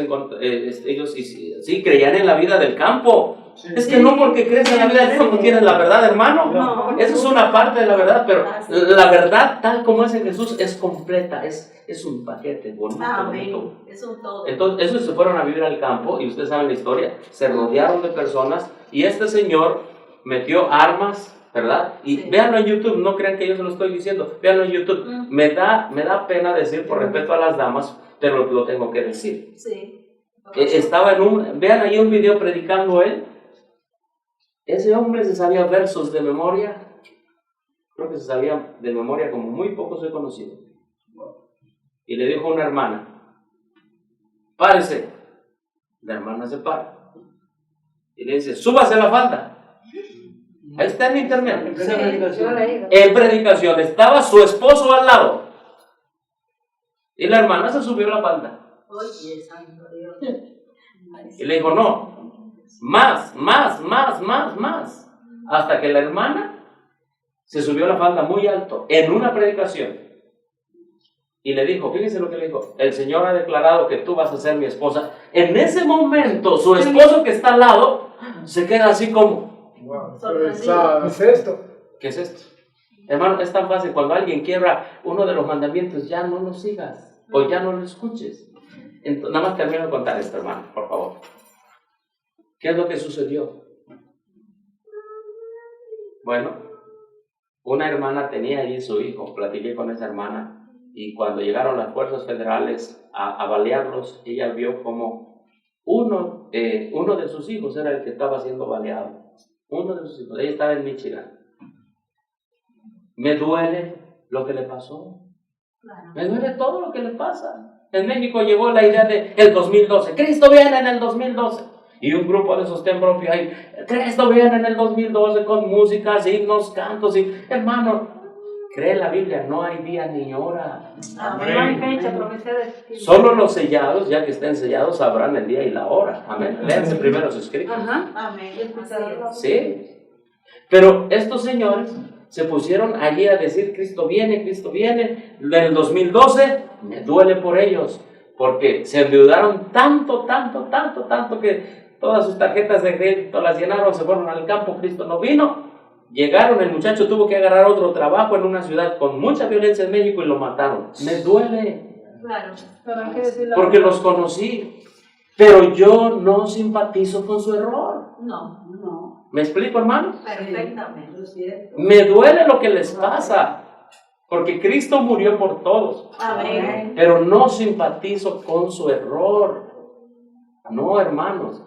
sí creían en la vida del campo. Es que no porque crees en la vida del campo tienes la verdad, hermano. No. Esa es una parte de la verdad, pero la verdad tal como es en Jesús es completa, es un paquete bonito. Amén. Es un todo. Entonces, esos se fueron a vivir al campo, y ustedes saben la historia, se rodearon de personas, y este señor metió armas, ¿verdad? Y Sí. véanlo en YouTube, no crean que yo se lo estoy diciendo, véanlo en YouTube. Me da pena decir por respeto a las damas, pero lo tengo que decir. Sí. Estaba vean ahí un video predicando él. Ese hombre se sabía versos de memoria, creo que se sabía de memoria como muy pocos he conocido. Y le dijo a una hermana, párese. La hermana se para. Y le dice, súbase la falda. Ahí está en internet. En predicación estaba su esposo al lado. Y la hermana se subió la falda. Oye, santo Dios. Y le dijo, no, más. Hasta que la hermana se subió la falda muy alto en una predicación. Y le dijo, fíjense lo que le dijo, el Señor ha declarado que tú vas a ser mi esposa. En ese momento, su esposo que está al lado, se queda así como, Wow. Sorprendido. ¿Qué es esto? ¿qué es esto? Hermano, es tan fácil, cuando alguien quiebra uno de los mandamientos, ya no lo sigas, o ya no lo escuches. Entonces, nada más termino de contar esto, hermano, por favor. ¿Qué es lo que sucedió? Bueno, una hermana tenía allí su hijo, platiqué con esa hermana, y cuando llegaron las fuerzas federales a balearlos, ella vio como uno de sus hijos era el que estaba siendo baleado. Uno de sus hijos, ella estaba en Michigan. Me duele lo que le pasó. Claro. Me duele todo lo que le pasa. En México llegó la idea de el 2012. Cristo viene en el 2012. Y un grupo de sostén propio ahí. Cristo viene en el 2012 con músicas, himnos, cantos. Y hermano, cree la Biblia, no hay día ni hora. Amén. Solo los sellados, ya que estén sellados, sabrán el día y la hora. Amén. Léanse primero sus escritos. Amén. Sí. Pero estos señores se pusieron allí a decir Cristo viene. En el 2012 me duele por ellos, porque se endeudaron tanto que todas sus tarjetas de crédito las llenaron, se fueron al campo, Cristo no vino. Llegaron, el muchacho tuvo que agarrar otro trabajo en una ciudad con mucha violencia en México y lo mataron. Me duele, Claro. porque los conocí, pero yo no simpatizo con su error. No. ¿Me explico, hermano? Perfectamente. Me duele lo que les pasa, porque Cristo murió por todos, Amén. pero no simpatizo con su error. No, hermanos,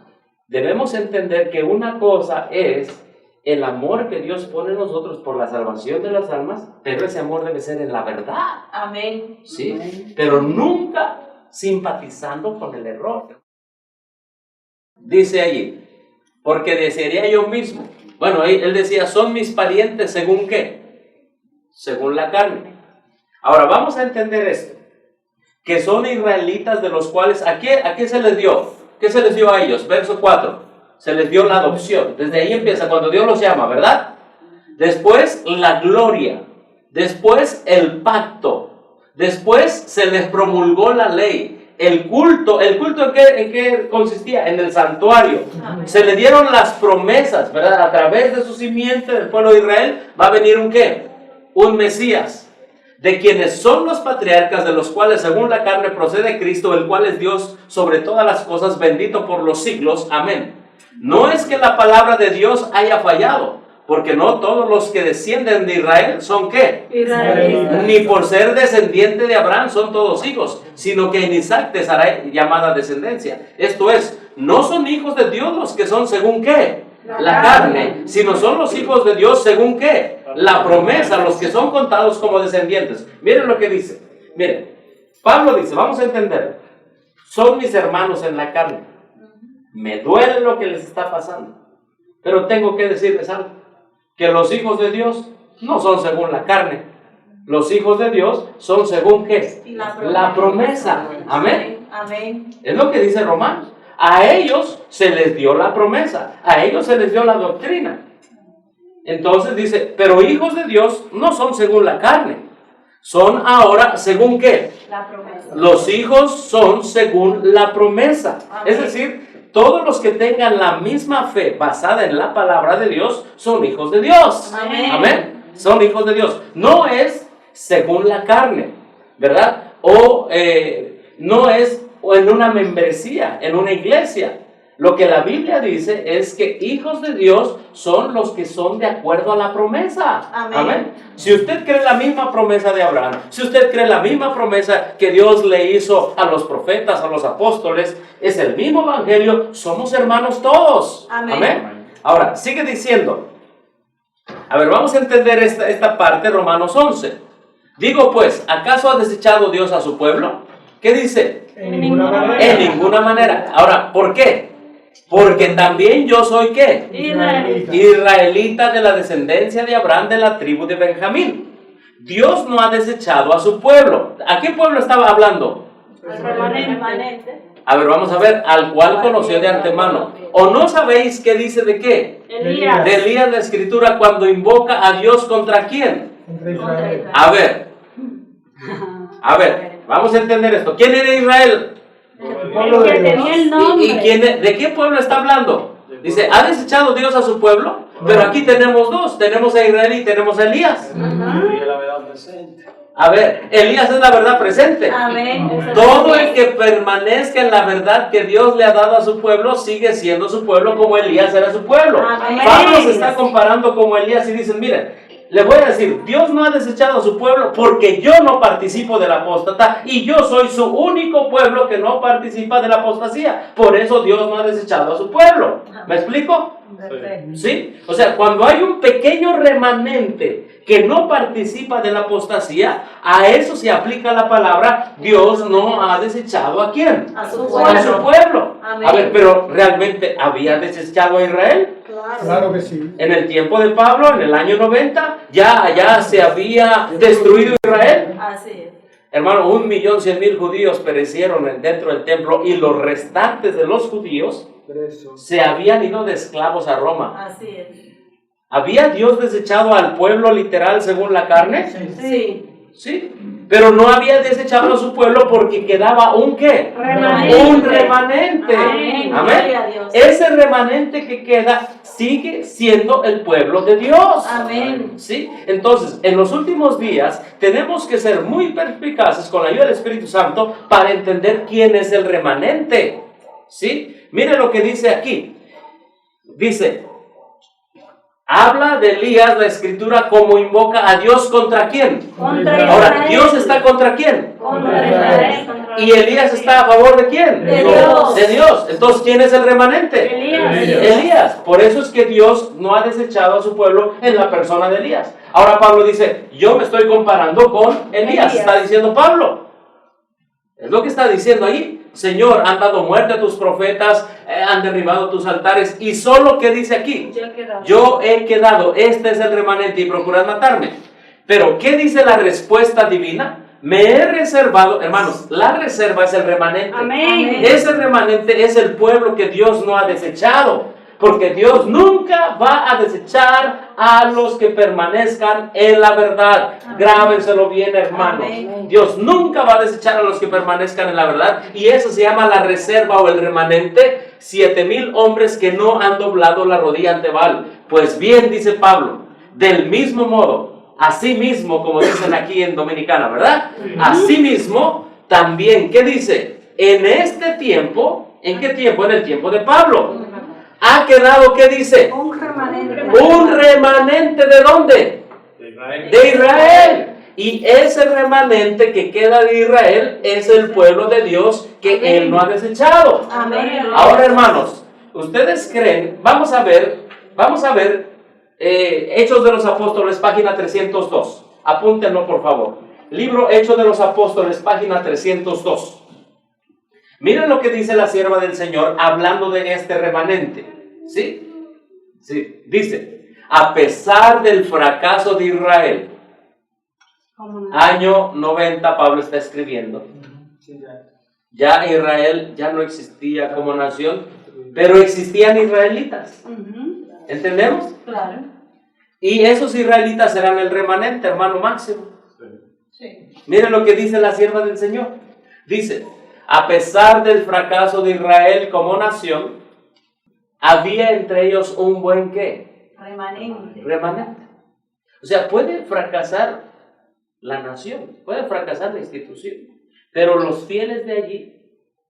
debemos entender que una cosa es el amor que Dios pone en nosotros por la salvación de las almas, pero ese amor debe ser en la verdad, Amén. ¿sí? Pero nunca simpatizando con el error. Dice allí, porque desearía yo mismo. Bueno, él decía, son mis parientes según qué, según la carne. Ahora vamos a entender esto, que son israelitas de los cuales, ¿a qué se les dio? ¿Qué se les dio a ellos? Verso 4. Se les dio la adopción. Desde ahí empieza cuando Dios los llama, ¿verdad? Después la gloria. Después el pacto. Después se les promulgó la ley. El culto ¿en qué consistía? En el santuario. Se le dieron las promesas, ¿verdad? A través de su simiente del pueblo de Israel va a venir un ¿qué? Un Mesías. De quienes son los patriarcas, de los cuales según la carne procede Cristo, el cual es Dios sobre todas las cosas, bendito por los siglos. Amén. No es que la palabra de Dios haya fallado, porque no todos los que descienden de Israel son ¿qué? Israelitas. Ni por ser descendiente de Abraham son todos hijos, sino que en Isaac te será llamada descendencia. Esto es, no son hijos de Dios los que son según ¿qué? La carne, sino son los hijos de Dios según ¿qué? La promesa, los que son contados como descendientes. Miren lo que dice. Miren, Pablo dice, vamos a entender, son mis hermanos en la carne. Me duele lo que les está pasando, pero tengo que decirles algo, que los hijos de Dios no son según la carne, Los hijos de Dios son según ¿qué? La promesa. Amén. Amén. Es lo que dice Romanos. A ellos se les dio la promesa, a ellos se les dio la doctrina. Entonces dice, pero hijos de Dios no son según la carne, son ahora según ¿qué? La promesa. Los hijos son según la promesa. Amén. Es decir, todos los que tengan la misma fe basada en la palabra de Dios son hijos de Dios. Amén. Amén. Son hijos de Dios. No es según la carne, ¿verdad? O no es en una membresía, en una iglesia. Lo que la Biblia dice es que hijos de Dios son los que son de acuerdo a la promesa. Amén. Si usted cree la misma promesa de Abraham, si usted cree la misma promesa que Dios le hizo a los profetas, a los apóstoles, es el mismo evangelio, somos hermanos todos. Amén. Ahora, sigue diciendo. A ver, vamos a entender esta parte, Romanos 11. Digo pues, ¿acaso ha desechado Dios a su pueblo? ¿Qué dice? En ninguna manera. En ninguna manera. Ahora, ¿por qué? Porque también yo soy ¿qué? Israelita de la descendencia de Abraham, de la tribu de Benjamín. Dios no ha desechado a su pueblo. ¿A qué pueblo estaba hablando? Remanente. A ver, vamos a ver, al cual conoció de antemano. ¿O no sabéis qué dice de qué? Elías. De Elías la escritura cuando invoca a Dios contra quién. Entre Israel. A ver, vamos a entender esto. ¿Quién era Israel? El pueblo de Dios. ¿Y quién, de qué pueblo está hablando? Dice, ¿ha desechado Dios a su pueblo? Pero aquí tenemos dos, tenemos a Israel y tenemos a Elías. A ver, Elías es la verdad presente. Amén. Todo el que permanezca en la verdad que Dios le ha dado a su pueblo sigue siendo su pueblo como Elías era su pueblo. Amén. Pablo se está comparando como Elías y dicen, miren, le voy a decir, Dios no ha desechado a su pueblo porque yo no participo del apóstata y yo soy su único pueblo que no participa de la apostasía. Por eso Dios no ha desechado a su pueblo. ¿Me explico? Perfecto. ¿Sí? O sea, cuando hay un pequeño remanente que no participa de la apostasía, a eso se aplica la palabra Dios no ha desechado ¿a quién? A su A su pueblo. Amén. A ver, pero ¿realmente había desechado a Israel? Claro que sí. En el tiempo de Pablo, en el año 90, ya se había destruido Israel. Así es. Hermano, 1.100.000 judíos perecieron dentro del templo y los restantes de los judíos se habían ido de esclavos a Roma. Así es. ¿Había Dios desechado al pueblo literal según la carne? Sí. Sí. Pero no había desechado a su pueblo porque quedaba un ¿qué? Remanente. Un remanente. Amén. Amén. Gloria a Dios. Ese remanente que queda sigue siendo el pueblo de Dios. Amén. ¿Sí? Entonces, en los últimos días tenemos que ser muy perspicaces con la ayuda del Espíritu Santo para entender quién es el remanente. ¿Sí? Mire lo que dice aquí. Dice, habla de Elías la escritura como invoca a Dios contra quién. Contra Ahora, Israel. ¿Dios está contra quién? Contra Israel. ¿Y Elías está a favor de quién? De Dios. De Dios. Entonces, ¿quién es el remanente? Elías. Elías. Por eso es que Dios no ha desechado a su pueblo en la persona de Elías. Ahora Pablo dice, yo me estoy comparando con Elías. Está diciendo Pablo. Es lo que está diciendo ahí. Señor, han dado muerte a tus profetas, han derribado tus altares. Y solo que dice aquí, yo he quedado, este es el remanente y procurad matarme. Pero, ¿qué dice la respuesta divina? Me he reservado, hermanos, la reserva es el remanente. Amén. Ese remanente es el pueblo que Dios no ha desechado. Porque Dios nunca va a desechar a los que permanezcan en la verdad. Grábenselo bien, hermanos. Amén. Dios nunca va a desechar a los que permanezcan en la verdad. Y eso se llama la reserva o el remanente. 7,000 hombres que no han doblado la rodilla ante Baal. Pues bien, dice Pablo, del mismo modo, así mismo, como dicen aquí en Dominicana, ¿verdad? Así mismo, también, ¿qué dice? En este tiempo, ¿en qué tiempo? En el tiempo de Pablo. Ha quedado, ¿qué dice? Un remanente. Un remanente ¿de dónde? De Israel. Y ese remanente que queda de Israel es el pueblo de Dios que Él no ha desechado. Amén. Ahora, hermanos, ustedes creen, vamos a ver Hechos de los Apóstoles, página 302. Apúntenlo, por favor. Libro Hechos de los Apóstoles, página 302. Miren lo que dice la sierva del Señor hablando de este remanente. ¿Sí? Sí. Dice, a pesar del fracaso de Israel, Año 90, Pablo está escribiendo. Ya Israel ya no existía como nación, pero existían israelitas. ¿Entendemos? Claro. Y esos israelitas eran el remanente, hermano Máximo. Sí. Miren lo que dice la sierva del Señor. Dice, a pesar del fracaso de Israel como nación, había entre ellos un buen ¿qué? Remanente. Remanente. O sea, puede fracasar la nación, puede fracasar la institución, pero los fieles de allí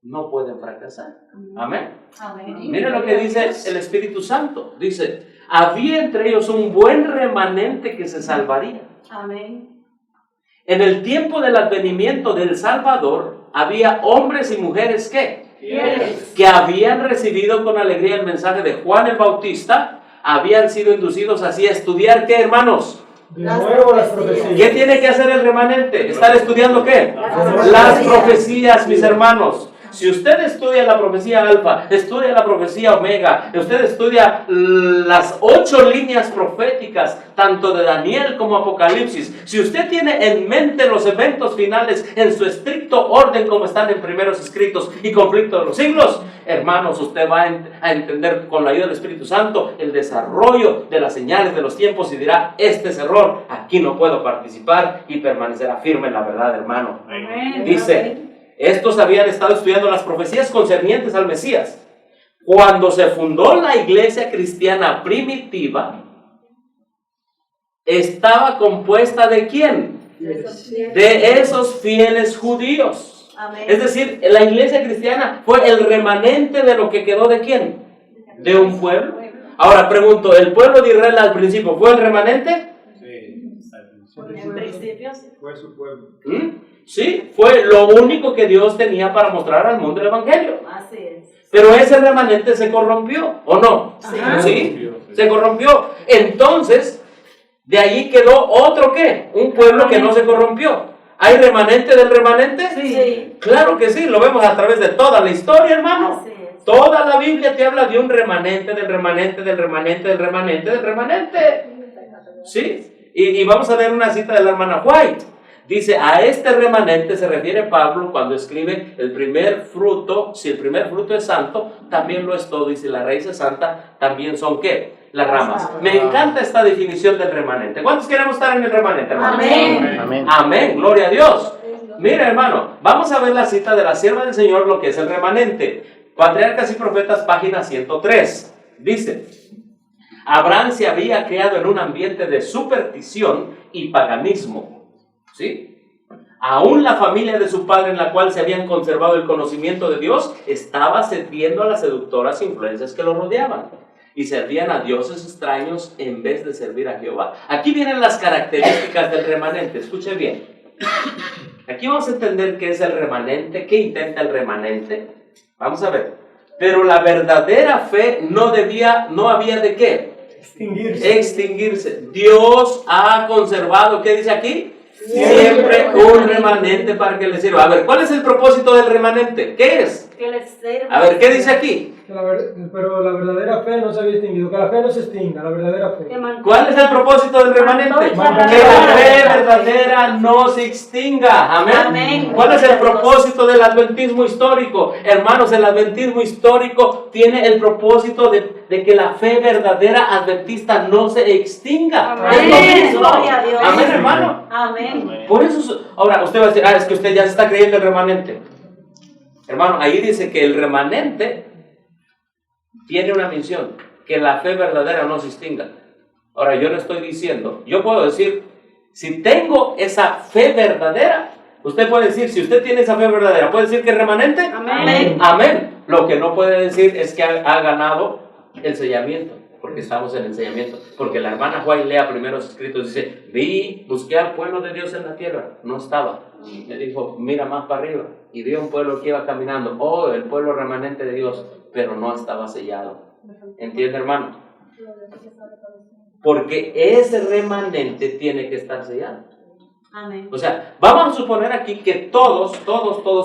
no pueden fracasar. Amén. Amén. Miren lo que dice el Espíritu Santo. Dice, había entre ellos un buen remanente que se salvaría. Amén. En el tiempo del advenimiento del Salvador, había hombres y mujeres que habían recibido con alegría el mensaje de Juan el Bautista, habían sido inducidos así a estudiar, ¿qué, hermanos? De nuevo las profecías. ¿Qué tiene que hacer el remanente? ¿Estar estudiando qué? Las profecías, mis hermanos. Si usted estudia la profecía alfa, estudia la profecía omega, usted estudia las 8 líneas proféticas, tanto de Daniel como Apocalipsis, si usted tiene en mente los eventos finales en su estricto orden como están en primeros escritos y conflicto de los siglos, hermanos, usted va a entender con la ayuda del Espíritu Santo el desarrollo de las señales de los tiempos y dirá, este es error, aquí no puedo participar, y permanecerá firme en la verdad, hermano. Amén. Dice, estos habían estado estudiando las profecías concernientes al Mesías. Cuando se fundó la iglesia cristiana primitiva, estaba compuesta ¿de quién? De esos fieles judíos. Amén. Es decir, la iglesia cristiana fue el remanente de lo que quedó ¿de quién? De un pueblo. Ahora pregunto, ¿el pueblo de Israel al principio fue el remanente? En principio sí. Fue su pueblo. Sí, fue lo único que Dios tenía para mostrar al mundo el evangelio. Así es. Pero ese remanente se corrompió, ¿o no? Sí, se corrompió. Entonces, de allí quedó otro ¿qué? Un pueblo que no se corrompió. ¿Hay remanente del remanente? Sí. Claro que sí, lo vemos a través de toda la historia, hermano. Así es. Toda la Biblia te habla de un remanente, del remanente, del remanente, del remanente, del remanente. Sí, y vamos a ver una cita de la hermana White. Dice, a este remanente se refiere Pablo cuando escribe el primer fruto. Si el primer fruto es santo, también lo es todo. Y si la raíz es santa, también son ¿qué? Las ramas. Me encanta esta definición del remanente. ¿Cuántos queremos estar en el remanente, hermano? Amén. Amén. Amén, gloria a Dios. Mira, hermano, vamos a ver la cita de la sierva del Señor, lo que es el remanente. Patriarcas y Profetas, página 103. Dice, Abraham se había creado en un ambiente de superstición y paganismo. ¿Sí? Aún la familia de su padre, en la cual se habían conservado el conocimiento de Dios, estaba cediendo a las seductoras influencias que lo rodeaban y servían a dioses extraños en vez de servir a Jehová. Aquí vienen las características del remanente. Escuche bien. Aquí vamos a entender qué es el remanente, qué intenta el remanente. Vamos a ver. Pero la verdadera fe no había de qué? Extinguirse. Dios ha conservado, ¿qué dice aquí? Siempre un remanente para que le sirva. A ver, ¿cuál es el propósito del remanente? ¿Qué es? Que les sirva. A ver, ¿qué dice aquí? Pero la verdadera fe no se había extinguido, que la fe no se extinga, la verdadera fe. ¿Cuál es el propósito del remanente? Que la fe verdadera no se extinga. Amén. Amén. ¿Cuál es el propósito del adventismo histórico? Hermanos, el adventismo histórico tiene el propósito de que la fe verdadera adventista no se extinga. Amén. Es lo mismo. Gloria a Dios. Amén, hermano. Amén. Por eso, ahora usted va a decir, es que usted ya se está creyendo el remanente. Hermano, ahí dice que el remanente tiene una misión, que la fe verdadera no se extinga. Ahora, yo no estoy diciendo, yo puedo decir, si tengo esa fe verdadera, usted puede decir, si usted tiene esa fe verdadera, ¿puede decir que es remanente? Amén. Amén. Lo que no puede decir es que ha ganado el sellamiento, porque estamos en el sellamiento. Porque la hermana White lea primeros escritos, dice, busqué al pueblo de Dios en la tierra, no estaba. Le dijo, mira más para arriba, y vio un pueblo que iba caminando, el pueblo remanente de Dios, pero no estaba sellado. ¿Entiende, hermano? Porque ese remanente tiene que estar sellado. Amén. O sea, vamos a suponer aquí que todos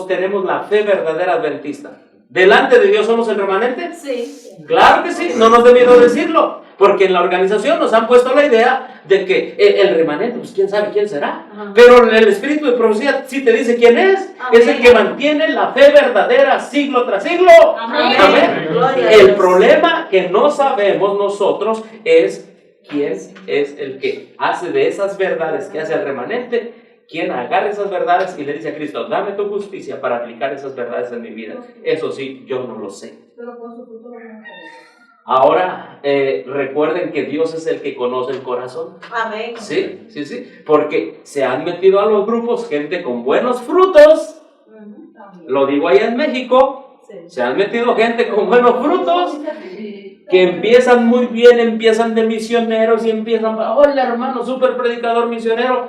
tenemos la fe verdadera adventista. ¿Delante de Dios somos el remanente? Sí. Claro que sí, no nos debido decirlo, porque en la organización nos han puesto la idea de que el remanente, pues quién sabe quién será. Ajá. Pero el espíritu de profecía sí te dice quién es. Amén. Es el que mantiene la fe verdadera siglo tras siglo. Amén. Amén. Gloria a El Dios. problema que no sabemos nosotros es quién es el que hace de esas verdades que hace el remanente. Quien agarra esas verdades y le dice a Cristo, dame tu justicia para aplicar esas verdades en mi vida. Eso sí, yo no lo sé. Ahora, recuerden que Dios es el que conoce el corazón. Amén. Sí, sí, sí. Porque se han metido a los grupos gente con buenos frutos. Lo digo allá en México. Sí. Se han metido gente con buenos frutos. Que empiezan muy bien, empiezan de misioneros y empiezan, hola hermano, súper predicador misionero.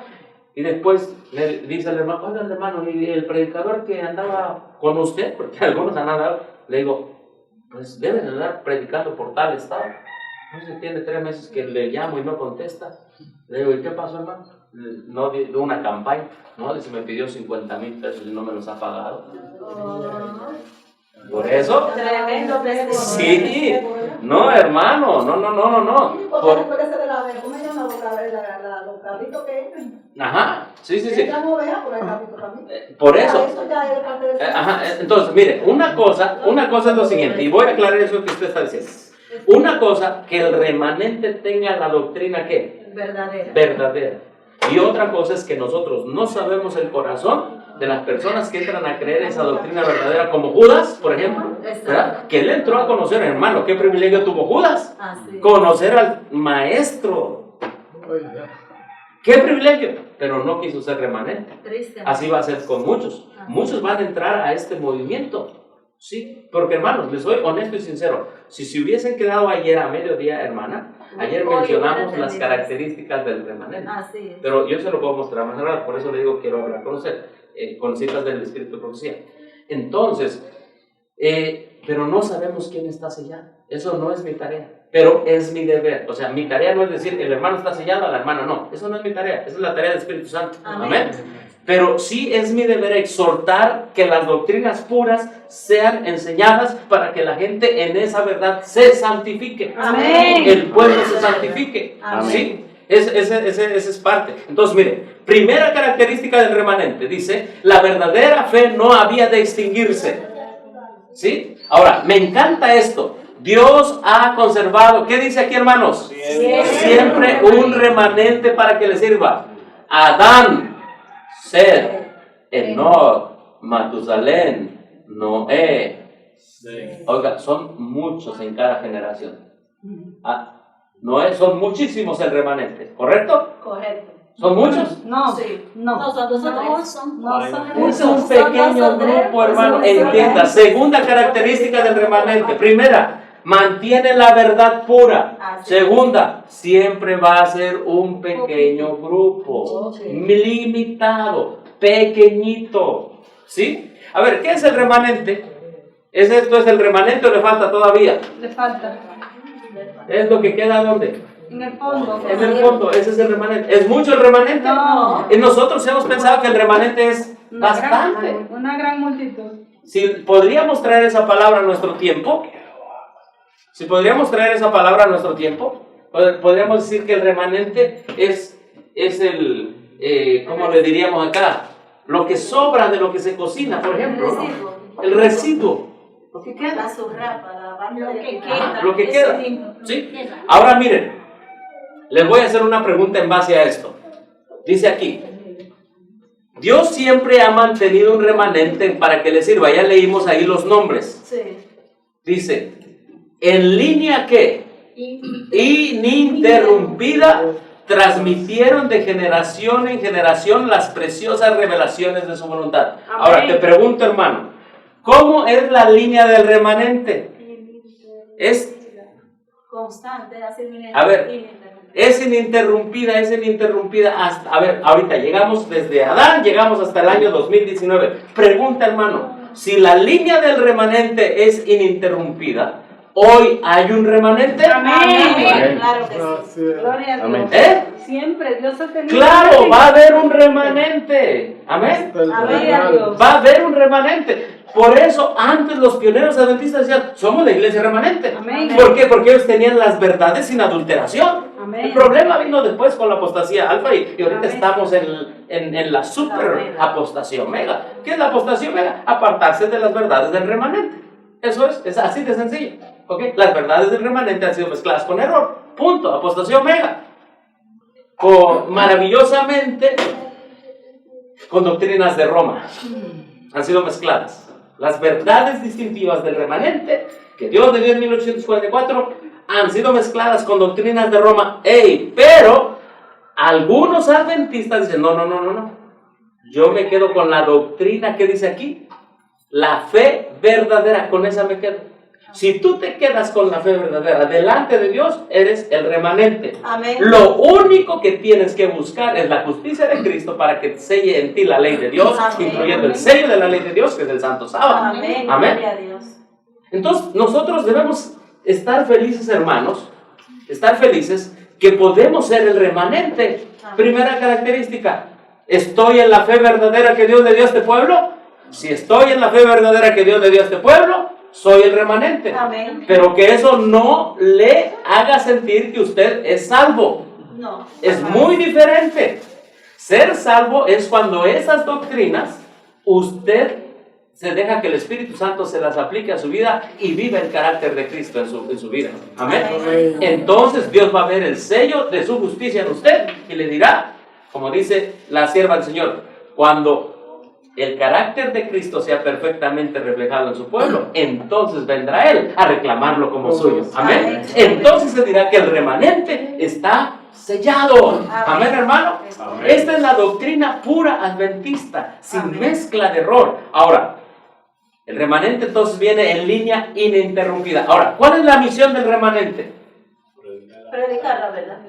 Y después le dice al hermano, oiga hermano, y el predicador que andaba con usted, porque algunos han andado, le digo, pues deben andar predicando por tal estado. No sé, tiene 3 meses que le llamo y no contesta. Le digo, ¿y qué pasó hermano? No, de una campaña, no, dice, me pidió 50,000 pesos y no me los ha pagado. Por eso, Tremendo testimonio. sí, no hermano, no. Por- ¿Cómo se llama los carritos que entran? Ajá, sí. Entran ovejas por el carrito también. Por eso. Eso ya es parte de Ajá, entonces, mire, una cosa es lo siguiente, y voy a aclarar eso que usted está diciendo. Una cosa, que el remanente tenga la doctrina ¿qué? Verdadera. Verdadera. Y otra cosa es que nosotros no sabemos el corazón de las personas que entran a creer esa doctrina verdadera, como Judas, por ejemplo, ¿verdad? Que él entró a conocer, hermano, ¿qué privilegio tuvo Judas? Así. Conocer al maestro. ¿Qué privilegio? Pero no quiso ser remanente. Triste. Así va a ser con muchos. Muchos van a entrar a este movimiento. Sí, porque hermanos, les soy honesto y sincero. Si se hubiesen quedado ayer a mediodía, hermana, ayer Hoy mencionamos hubieran las entendido. características del remanente. Así es. Pero yo se lo puedo mostrar más tarde, por eso le digo quiero hablar con usted, con citas del Espíritu de Profecía. Entonces, pero no sabemos quién está sellado. Eso no es mi tarea, pero es mi deber. O sea, mi tarea no es decir el hermano está sellado, la hermana no. Eso no es mi tarea, esa es la tarea del Espíritu Santo. Amén. Pero sí es mi deber exhortar que las doctrinas puras sean enseñadas para que la gente en esa verdad se santifique. Amén. El pueblo se santifique. Amén. ¿Sí? Ese es parte. Entonces, mire, primera característica del remanente, dice, la verdadera fe no había de extinguirse. ¿Sí? Ahora, me encanta esto. Dios ha conservado, ¿qué dice aquí, hermanos? Siempre un remanente para que le sirva. Adán, Sed, Enoc, Matusalén, Noé. Oiga, son muchos en cada generación. Noé, son muchísimos el remanente, ¿correcto? Correcto. ¿Son muchos? No, Sí. no. No, son 2 o 3. No son Es muchos. un pequeño grupo, hermano. Entienda. Segunda característica del remanente. Primera, mantiene la verdad pura. Así es. Segunda, siempre va a ser un pequeño grupo, limitado, pequeñito. ¿Sí? A ver, ¿qué es el remanente? ¿Esto es el remanente o le falta todavía? Le falta. ¿Es lo que queda dónde? En el fondo. En el fondo, ese es el remanente. ¿Es mucho el remanente? No. Y nosotros hemos pensado que el remanente es bastante. Una gran multitud. Si podríamos traer esa palabra a nuestro tiempo, podríamos decir que el remanente es el, ¿cómo le diríamos acá? Lo que sobra de lo que se cocina, por ejemplo, ¿no? El residuo. Lo que queda. La surrapa, la parte Lo de que Ajá, lo que queda. ¿Sí? Ahora miren, les voy a hacer una pregunta en base a esto. Dice aquí, Dios siempre ha mantenido un remanente para que le sirva. Ya leímos ahí los nombres. Sí. Dice, en línea que ininterrumpida transmitieron de generación en generación las preciosas revelaciones de su voluntad. Ahora te pregunto, hermano, ¿cómo es la línea del remanente? Es Constante, así A ver, es ininterrumpida hasta, a ver, ahorita llegamos desde Adán, llegamos hasta el año 2019. Pregunta, hermano, si la línea del remanente es ininterrumpida, ¿hoy hay un remanente? Amén. Claro que sí. Gloria a Dios. Amén. Siempre Dios ha tenido. Claro, va a haber un remanente. Amén. Gloria a Dios. Va a haber un remanente. Por eso antes los pioneros adventistas decían, somos la iglesia remanente. Amén. ¿Por qué? Porque ellos tenían las verdades sin adulteración. Amén. El problema vino después con la apostasía alfa y ahorita Amén. estamos en la super apostasía omega. ¿Qué es la apostasía omega? Apartarse de las verdades del remanente. Eso es así de sencillo. ¿Okay? Las verdades del remanente han sido mezcladas con error. Punto. Apostasía omega. Maravillosamente con doctrinas de Roma. Han sido mezcladas. Las verdades distintivas del remanente que Dios le dio en 1844 han sido mezcladas con doctrinas de Roma. Pero algunos adventistas dicen, no. Yo me quedo con la doctrina que dice aquí, la fe verdadera, con esa me quedo. Si tú te quedas con la fe verdadera delante de Dios, eres el remanente. Amén. Lo único que tienes que buscar es la justicia de Cristo para que selle en ti la ley de Dios, Amén. incluyendo el sello de la ley de Dios, que es el Santo Sábado. Amén. Amén. Gloria a Dios. Entonces, nosotros debemos estar felices, hermanos, estar felices que podemos ser el remanente. Amén. Primera característica, ¿estoy en la fe verdadera que Dios le dio a este pueblo? Si estoy en la fe verdadera que Dios le dio a este pueblo, soy el remanente. Amén. Pero que eso no le haga sentir que usted es salvo. No. Es muy diferente. Ser salvo es cuando esas doctrinas usted se deja que el Espíritu Santo se las aplique a su vida y vive el carácter de Cristo en su vida. Amén. Amén. Entonces Dios va a ver el sello de su justicia en usted y le dirá, como dice la sierva del Señor, cuando el carácter de Cristo sea perfectamente reflejado en su pueblo, entonces vendrá Él a reclamarlo como suyo. Amén. Entonces se dirá que el remanente está sellado. Amén, hermano. Amén. Esta es la doctrina pura adventista, sin Amén. mezcla de error. Ahora, el remanente entonces viene en línea ininterrumpida. Ahora, ¿cuál es la misión del remanente? Predicar la verdad.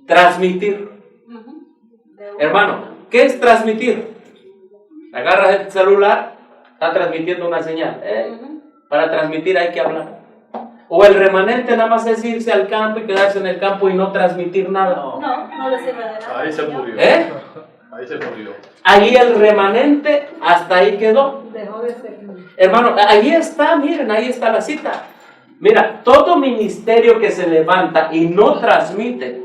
Transmitir. Hermano, ¿qué es transmitir? Agarras el celular, está transmitiendo una señal. Para transmitir hay que hablar. O el remanente nada más es irse al campo y quedarse en el campo y no transmitir nada. No le sirve de nada. Ahí se murió. Ahí se murió. Ahí el remanente, hasta ahí quedó. Dejó de ser. Hermano, ahí está, miren, ahí está la cita. Mira, todo ministerio que se levanta y no transmite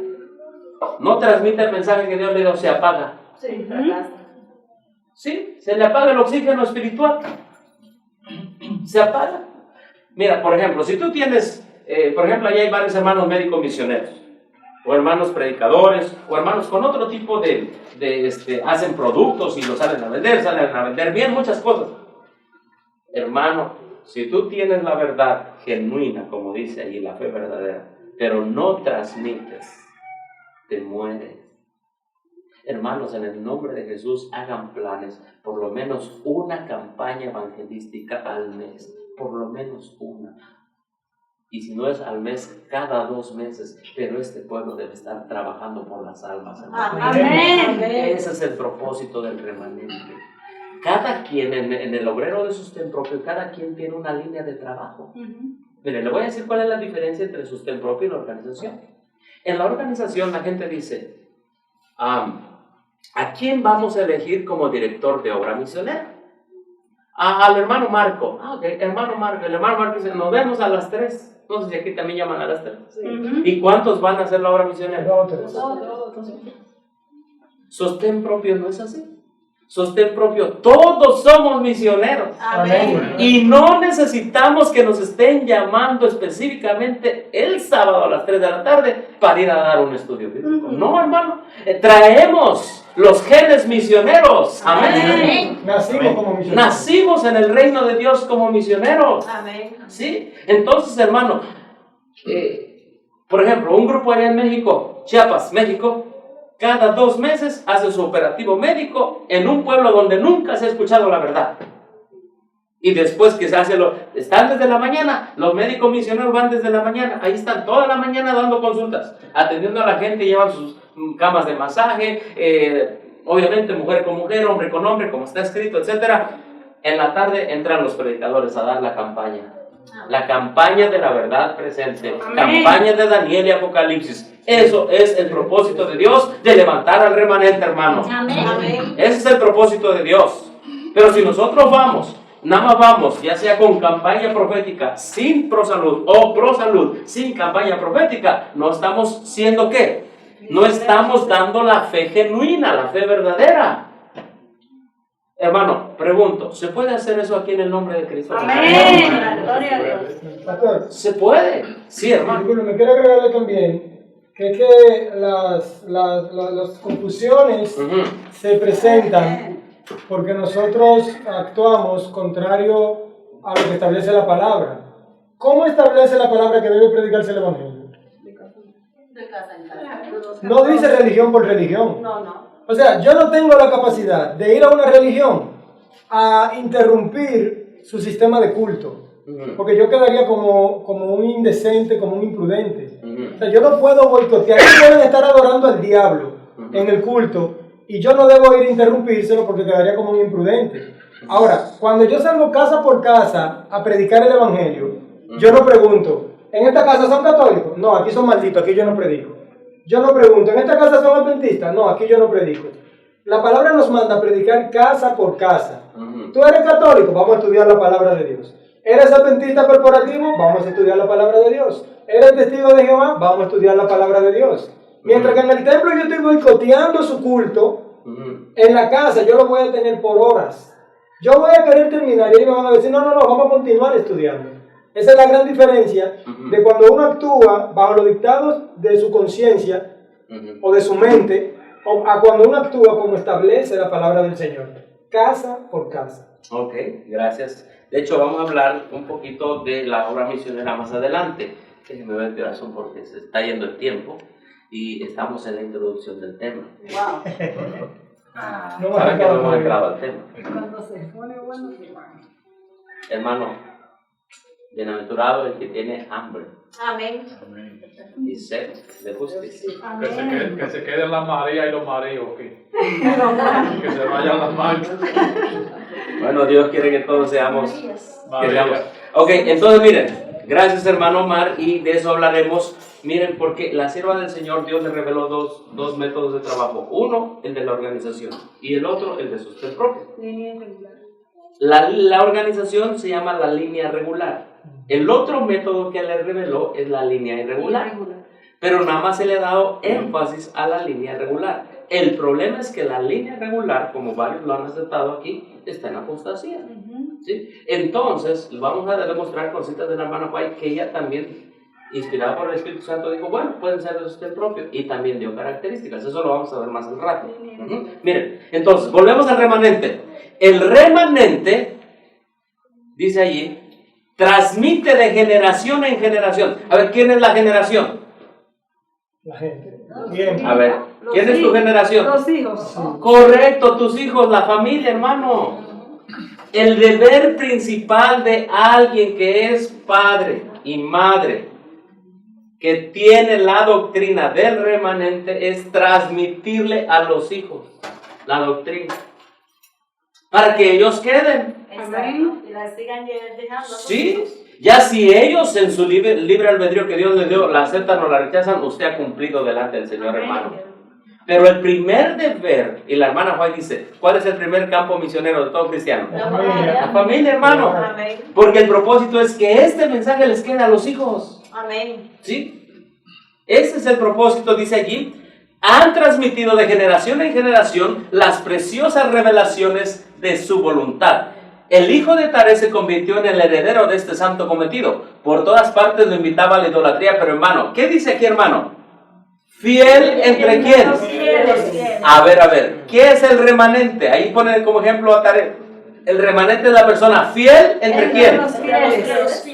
el mensaje que Dios le dio, se apaga. Sí, fracasa. ¿Sí? Se le apaga el oxígeno espiritual. Se apaga. Mira, por ejemplo, si tú tienes, por ejemplo, allá hay varios hermanos médicos misioneros, o hermanos predicadores, o hermanos con otro tipo hacen productos y los salen a vender bien, muchas cosas. Hermano, si tú tienes la verdad genuina, como dice ahí, la fe verdadera, pero no transmites, te mueres. Hermanos, en el nombre de Jesús, hagan planes, por lo menos una campaña evangelística al mes, por lo menos una. Y si no es al mes, cada 2 meses, pero este pueblo debe estar trabajando por las almas. Amén. Ese es el propósito del remanente. Cada quien, en el obrero de sostén propio, cada quien tiene una línea de trabajo. Mire, le voy a decir cuál es la diferencia entre el sostén propio y la organización. En la organización la gente dice, ¿a quién vamos a elegir como director de obra misionera? Al hermano Marco. Okay, hermano Marco. El hermano Marco dice, nos vemos a las 3. No sé si aquí también llaman a las 3. ¿Y cuántos van a hacer la obra misionera? 2 o 3. Sostén propio no es así. Sostén propio, todos somos misioneros. Amén. Y no necesitamos que nos estén llamando específicamente el sábado a las 3 de la tarde para ir a dar un estudio bíblico. No, hermano. Traemos los genes misioneros. Amén. Nacimos como misioneros. Nacimos en el reino de Dios como misioneros. Amén. ¿Sí? Entonces, hermano, por ejemplo, un grupo allá en México, Chiapas, México, cada 2 meses hace su operativo médico en un pueblo donde nunca se ha escuchado la verdad. Y después que se hace están desde la mañana, los médicos misioneros van desde la mañana, ahí están toda la mañana dando consultas, atendiendo a la gente, llevan sus camas de masaje, obviamente mujer con mujer, hombre con hombre, como está escrito, etc. En la tarde entran los predicadores a dar la campaña. La campaña de la verdad presente, campaña de Daniel y Apocalipsis. Eso es el propósito de Dios de levantar al remanente, hermano. Amén. Ese es el propósito de Dios. Pero si nosotros vamos nada más vamos, ya sea con campaña profética, sin prosalud, o prosalud, sin campaña profética, no estamos siendo ¿qué? No estamos dando la fe genuina, la fe verdadera. Hermano, pregunto, ¿se puede hacer eso aquí en el nombre de Cristo? Amén. Gloria a Dios. Pastor, ¿Se puede? Sí, hermano. me quiero agregarle también que las confusiones Ujú. se presentan porque nosotros actuamos contrario a lo que establece la palabra. ¿Cómo establece la palabra que debe predicarse el Evangelio? No dice religión por religión. No. O sea, yo no tengo la capacidad de ir a una religión a interrumpir su sistema de culto. Porque yo quedaría como un indecente, como un imprudente. O sea, yo no puedo boicotear. Ellos pueden estar adorando al diablo en el culto y yo no debo ir a interrumpírselo porque quedaría como un imprudente. Ahora, cuando yo salgo casa por casa a predicar el Evangelio, yo no pregunto, ¿en esta casa son católicos? No, aquí son malditos, aquí yo no predico. Yo no pregunto, ¿en esta casa son adventistas? No, aquí yo no predico. La palabra nos manda a predicar casa por casa. ¿Tú eres católico? Vamos a estudiar la palabra de Dios. ¿Eres adventista corporativo? Vamos a estudiar la palabra de Dios. ¿Eres testigo de Jehová? Vamos a estudiar la palabra de Dios. Mientras que en el templo yo estoy boicoteando su culto, en la casa yo lo voy a tener por horas. Yo voy a querer terminar y ellos me van a decir, no, vamos a continuar estudiando. Esa es la gran diferencia de cuando uno actúa bajo los dictados de su conciencia o de su mente, o a cuando uno actúa como establece la palabra del Señor, casa por casa. Ok, gracias. De hecho, vamos a hablar un poquito de la obra misionera más adelante. Déjenme ver qué razón, porque se está yendo el tiempo y estamos en la introducción del tema. Wow. No Para que no hemos entrado al tema. Cuando se pone bueno, se va. Hermano, bienaventurado el que tiene hambre Amén. y sed de justicia. Que se queden las Marías y los Maríos aquí. Que se vayan las manchas. Bueno, Dios quiere que todos seamos. María. Ok, entonces miren, gracias hermano Omar, y de eso hablaremos. Miren, porque la sierva del Señor, Dios le reveló dos métodos de trabajo. Uno, el de la organización, y el otro, el de sostén propio. Línea regular. La organización se llama la línea regular. El otro método que le reveló es la línea irregular. Pero nada más se le ha dado énfasis a la línea regular. El problema es que la línea regular, como varios lo han aceptado aquí, está en apostasía. ¿Sí? Entonces, vamos a demostrar cositas de la hermana White que ella también, inspirada por el Espíritu Santo, dijo, bueno, pueden ser de usted propio, y también dio características. Eso lo vamos a ver más al rato. Miren, entonces, volvemos al remanente. El remanente, dice allí, transmite de generación en generación. A ver, ¿quién es la generación? La gente. Bien. A ver, ¿quién es tu generación? Los hijos. Correcto, tus hijos, la familia, hermano. El deber principal de alguien que es padre y madre, que tiene la doctrina del remanente, es transmitirle a los hijos la doctrina, para que ellos queden. Exacto. Y la sigan dejando. Sí, ya si ellos en su libre albedrío que Dios les dio la aceptan o la rechazan, usted ha cumplido delante del Señor, hermano. Pero el primer deber, y la hermana White dice, ¿cuál es el primer campo misionero de todo cristiano? La familia, hermano. Amén. Porque el propósito es que este mensaje les quede a los hijos. Amén. ¿Sí? Ese es el propósito, dice allí. Han transmitido de generación en generación las preciosas revelaciones de su voluntad. El hijo de Taré se convirtió en el heredero de este santo cometido. Por todas partes lo invitaba a la idolatría, pero hermano, ¿qué dice aquí, hermano? ¿Fiel entre quién? A ver, ¿qué es el remanente? Ahí pone como ejemplo a Taré. El remanente es la persona fiel entre quién?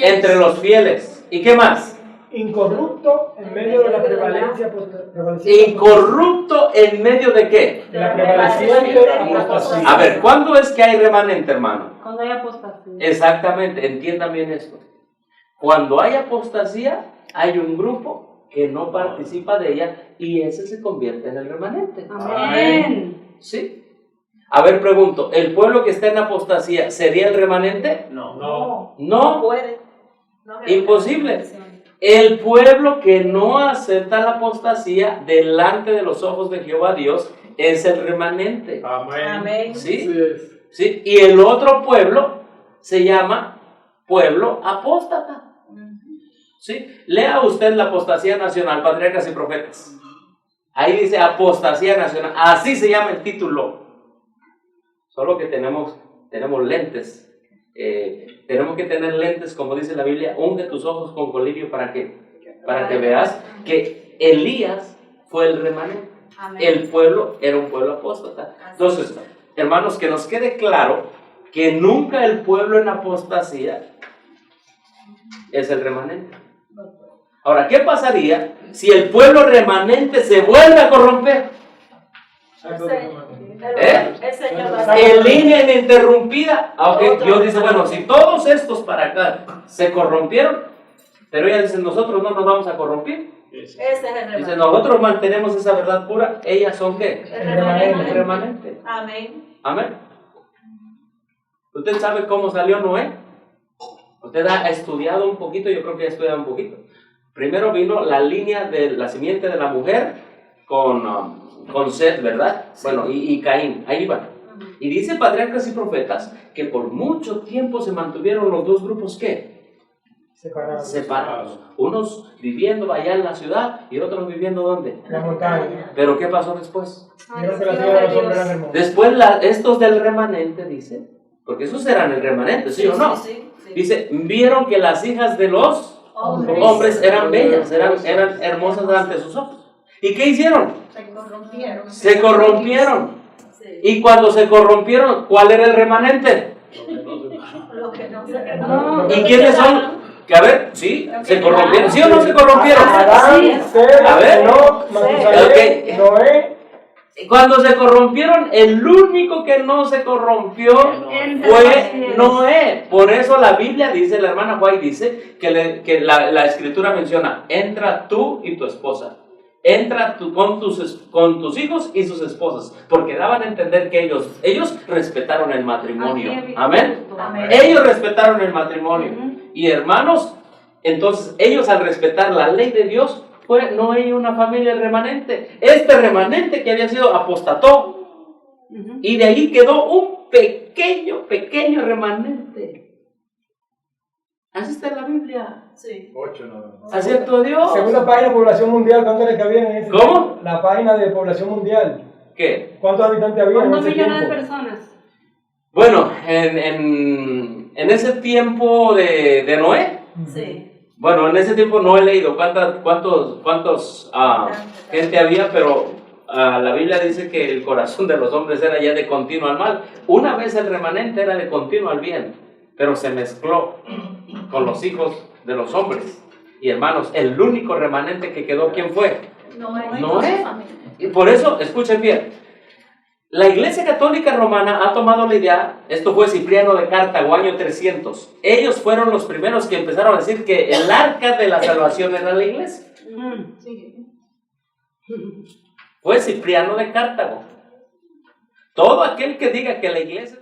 Entre los fieles. ¿Y qué más? Incorrupto en medio de la prevalencia. Incorrupto en medio de qué? De la prevaleciente apostasía. A ver, ¿cuándo es que hay remanente, hermano? Cuando hay apostasía. Exactamente, entiendan bien esto. Cuando hay apostasía, hay un grupo que no participa de ella y ese se convierte en el remanente. Amén. ¿Sí? A ver, pregunto, ¿el pueblo que está en apostasía sería el remanente? No. No, Puede. imposible. El pueblo que no acepta la apostasía delante de los ojos de Jehová Dios es el remanente. Amén. Amén. ¿Sí? ¿Sí? Y el otro pueblo se llama pueblo apóstata. ¿Sí? Lea usted la apostasía nacional, patriarcas y profetas. Ahí dice apostasía nacional, así se llama el título. Solo que tenemos lentes. Tenemos que tener lentes, como dice la Biblia, unge tus ojos con colirio para que veas que Elías fue el remanente. Amén. El pueblo era un pueblo apóstata. Entonces, hermanos, que nos quede claro que nunca el pueblo en apostasía es el remanente. Ahora, ¿qué pasaría si el pueblo remanente se vuelve a corromper? El Señor va a En línea ininterrumpida. Aunque Dios dice, bueno, si todos estos para acá se corrompieron, pero ella dice, nosotros no nos vamos a corromper. Ese es el remanente. Dice, nosotros mantenemos esa verdad pura, ellas son ¿qué? El remanente. El remanente. Amén. Amén. ¿Usted sabe cómo salió Noé? Usted ha estudiado un poquito, yo creo que ha estudiado un poquito. Primero vino la línea de la simiente de la mujer con Seth, ¿verdad? Bueno, y Caín, ahí va. Y dice Patriarcas y Profetas que por mucho tiempo se mantuvieron los dos grupos, ¿qué? Separados. Unos viviendo allá en la ciudad y otros viviendo ¿dónde? La montaña. Pero ¿qué pasó después? Vieron que la ciudad de los hombres era hermosa. Después estos del remanente, dice, porque esos eran el remanente, ¿sí o no? Sí. Dice, vieron que las hijas de los hombres eran bellas, eran hermosas ante sus ojos. ¿Y qué hicieron? Se corrompieron. Sí. Y cuando se corrompieron, ¿cuál era el remanente? Lo que no se No. ¿Y quiénes son? Que a ver, sí, se corrompieron. ¿Sí o no se corrompieron? Adán, Seth, A ver. Enoc, Matusalén, Ok. Noé. Cuando se corrompieron, el único que no se corrompió fue Noé. Por eso la Biblia dice, la hermana White dice, que la escritura menciona, entra tú y tu esposa. Entra tú con tus hijos y sus esposas. Porque daban a entender que ellos respetaron el matrimonio. Amén. Amén. Ellos respetaron el matrimonio. Y hermanos, entonces ellos al respetar la ley de Dios, no hay una familia remanente. Este remanente que había sido apostató. Y de ahí quedó un pequeño remanente. Así está en la Biblia. Sí. 8 nada más. Así actuó Dios. Según la página de población mundial, ¿cuántos era que había en ese ¿Cómo? tiempo? La página de población mundial. ¿Qué? ¿Cuántos habitantes había en 2 ese millones de tiempo? personas. Bueno, en ese tiempo de Noé, Sí. bueno, en ese tiempo no he leído cuántos gente había, pero la Biblia dice que el corazón de los hombres era ya de continuo al mal. Una vez el remanente era de continuo al bien, pero se mezcló con los hijos de los hombres. Y hermanos, el único remanente que quedó, ¿quién fue? Noé. Y por eso, escuchen bien, la Iglesia Católica Romana ha tomado la idea, esto fue Cipriano de Cartago, año 300. Ellos fueron los primeros que empezaron a decir que el arca de la salvación era la iglesia. Fue Cipriano de Cartago. Todo aquel que diga que la iglesia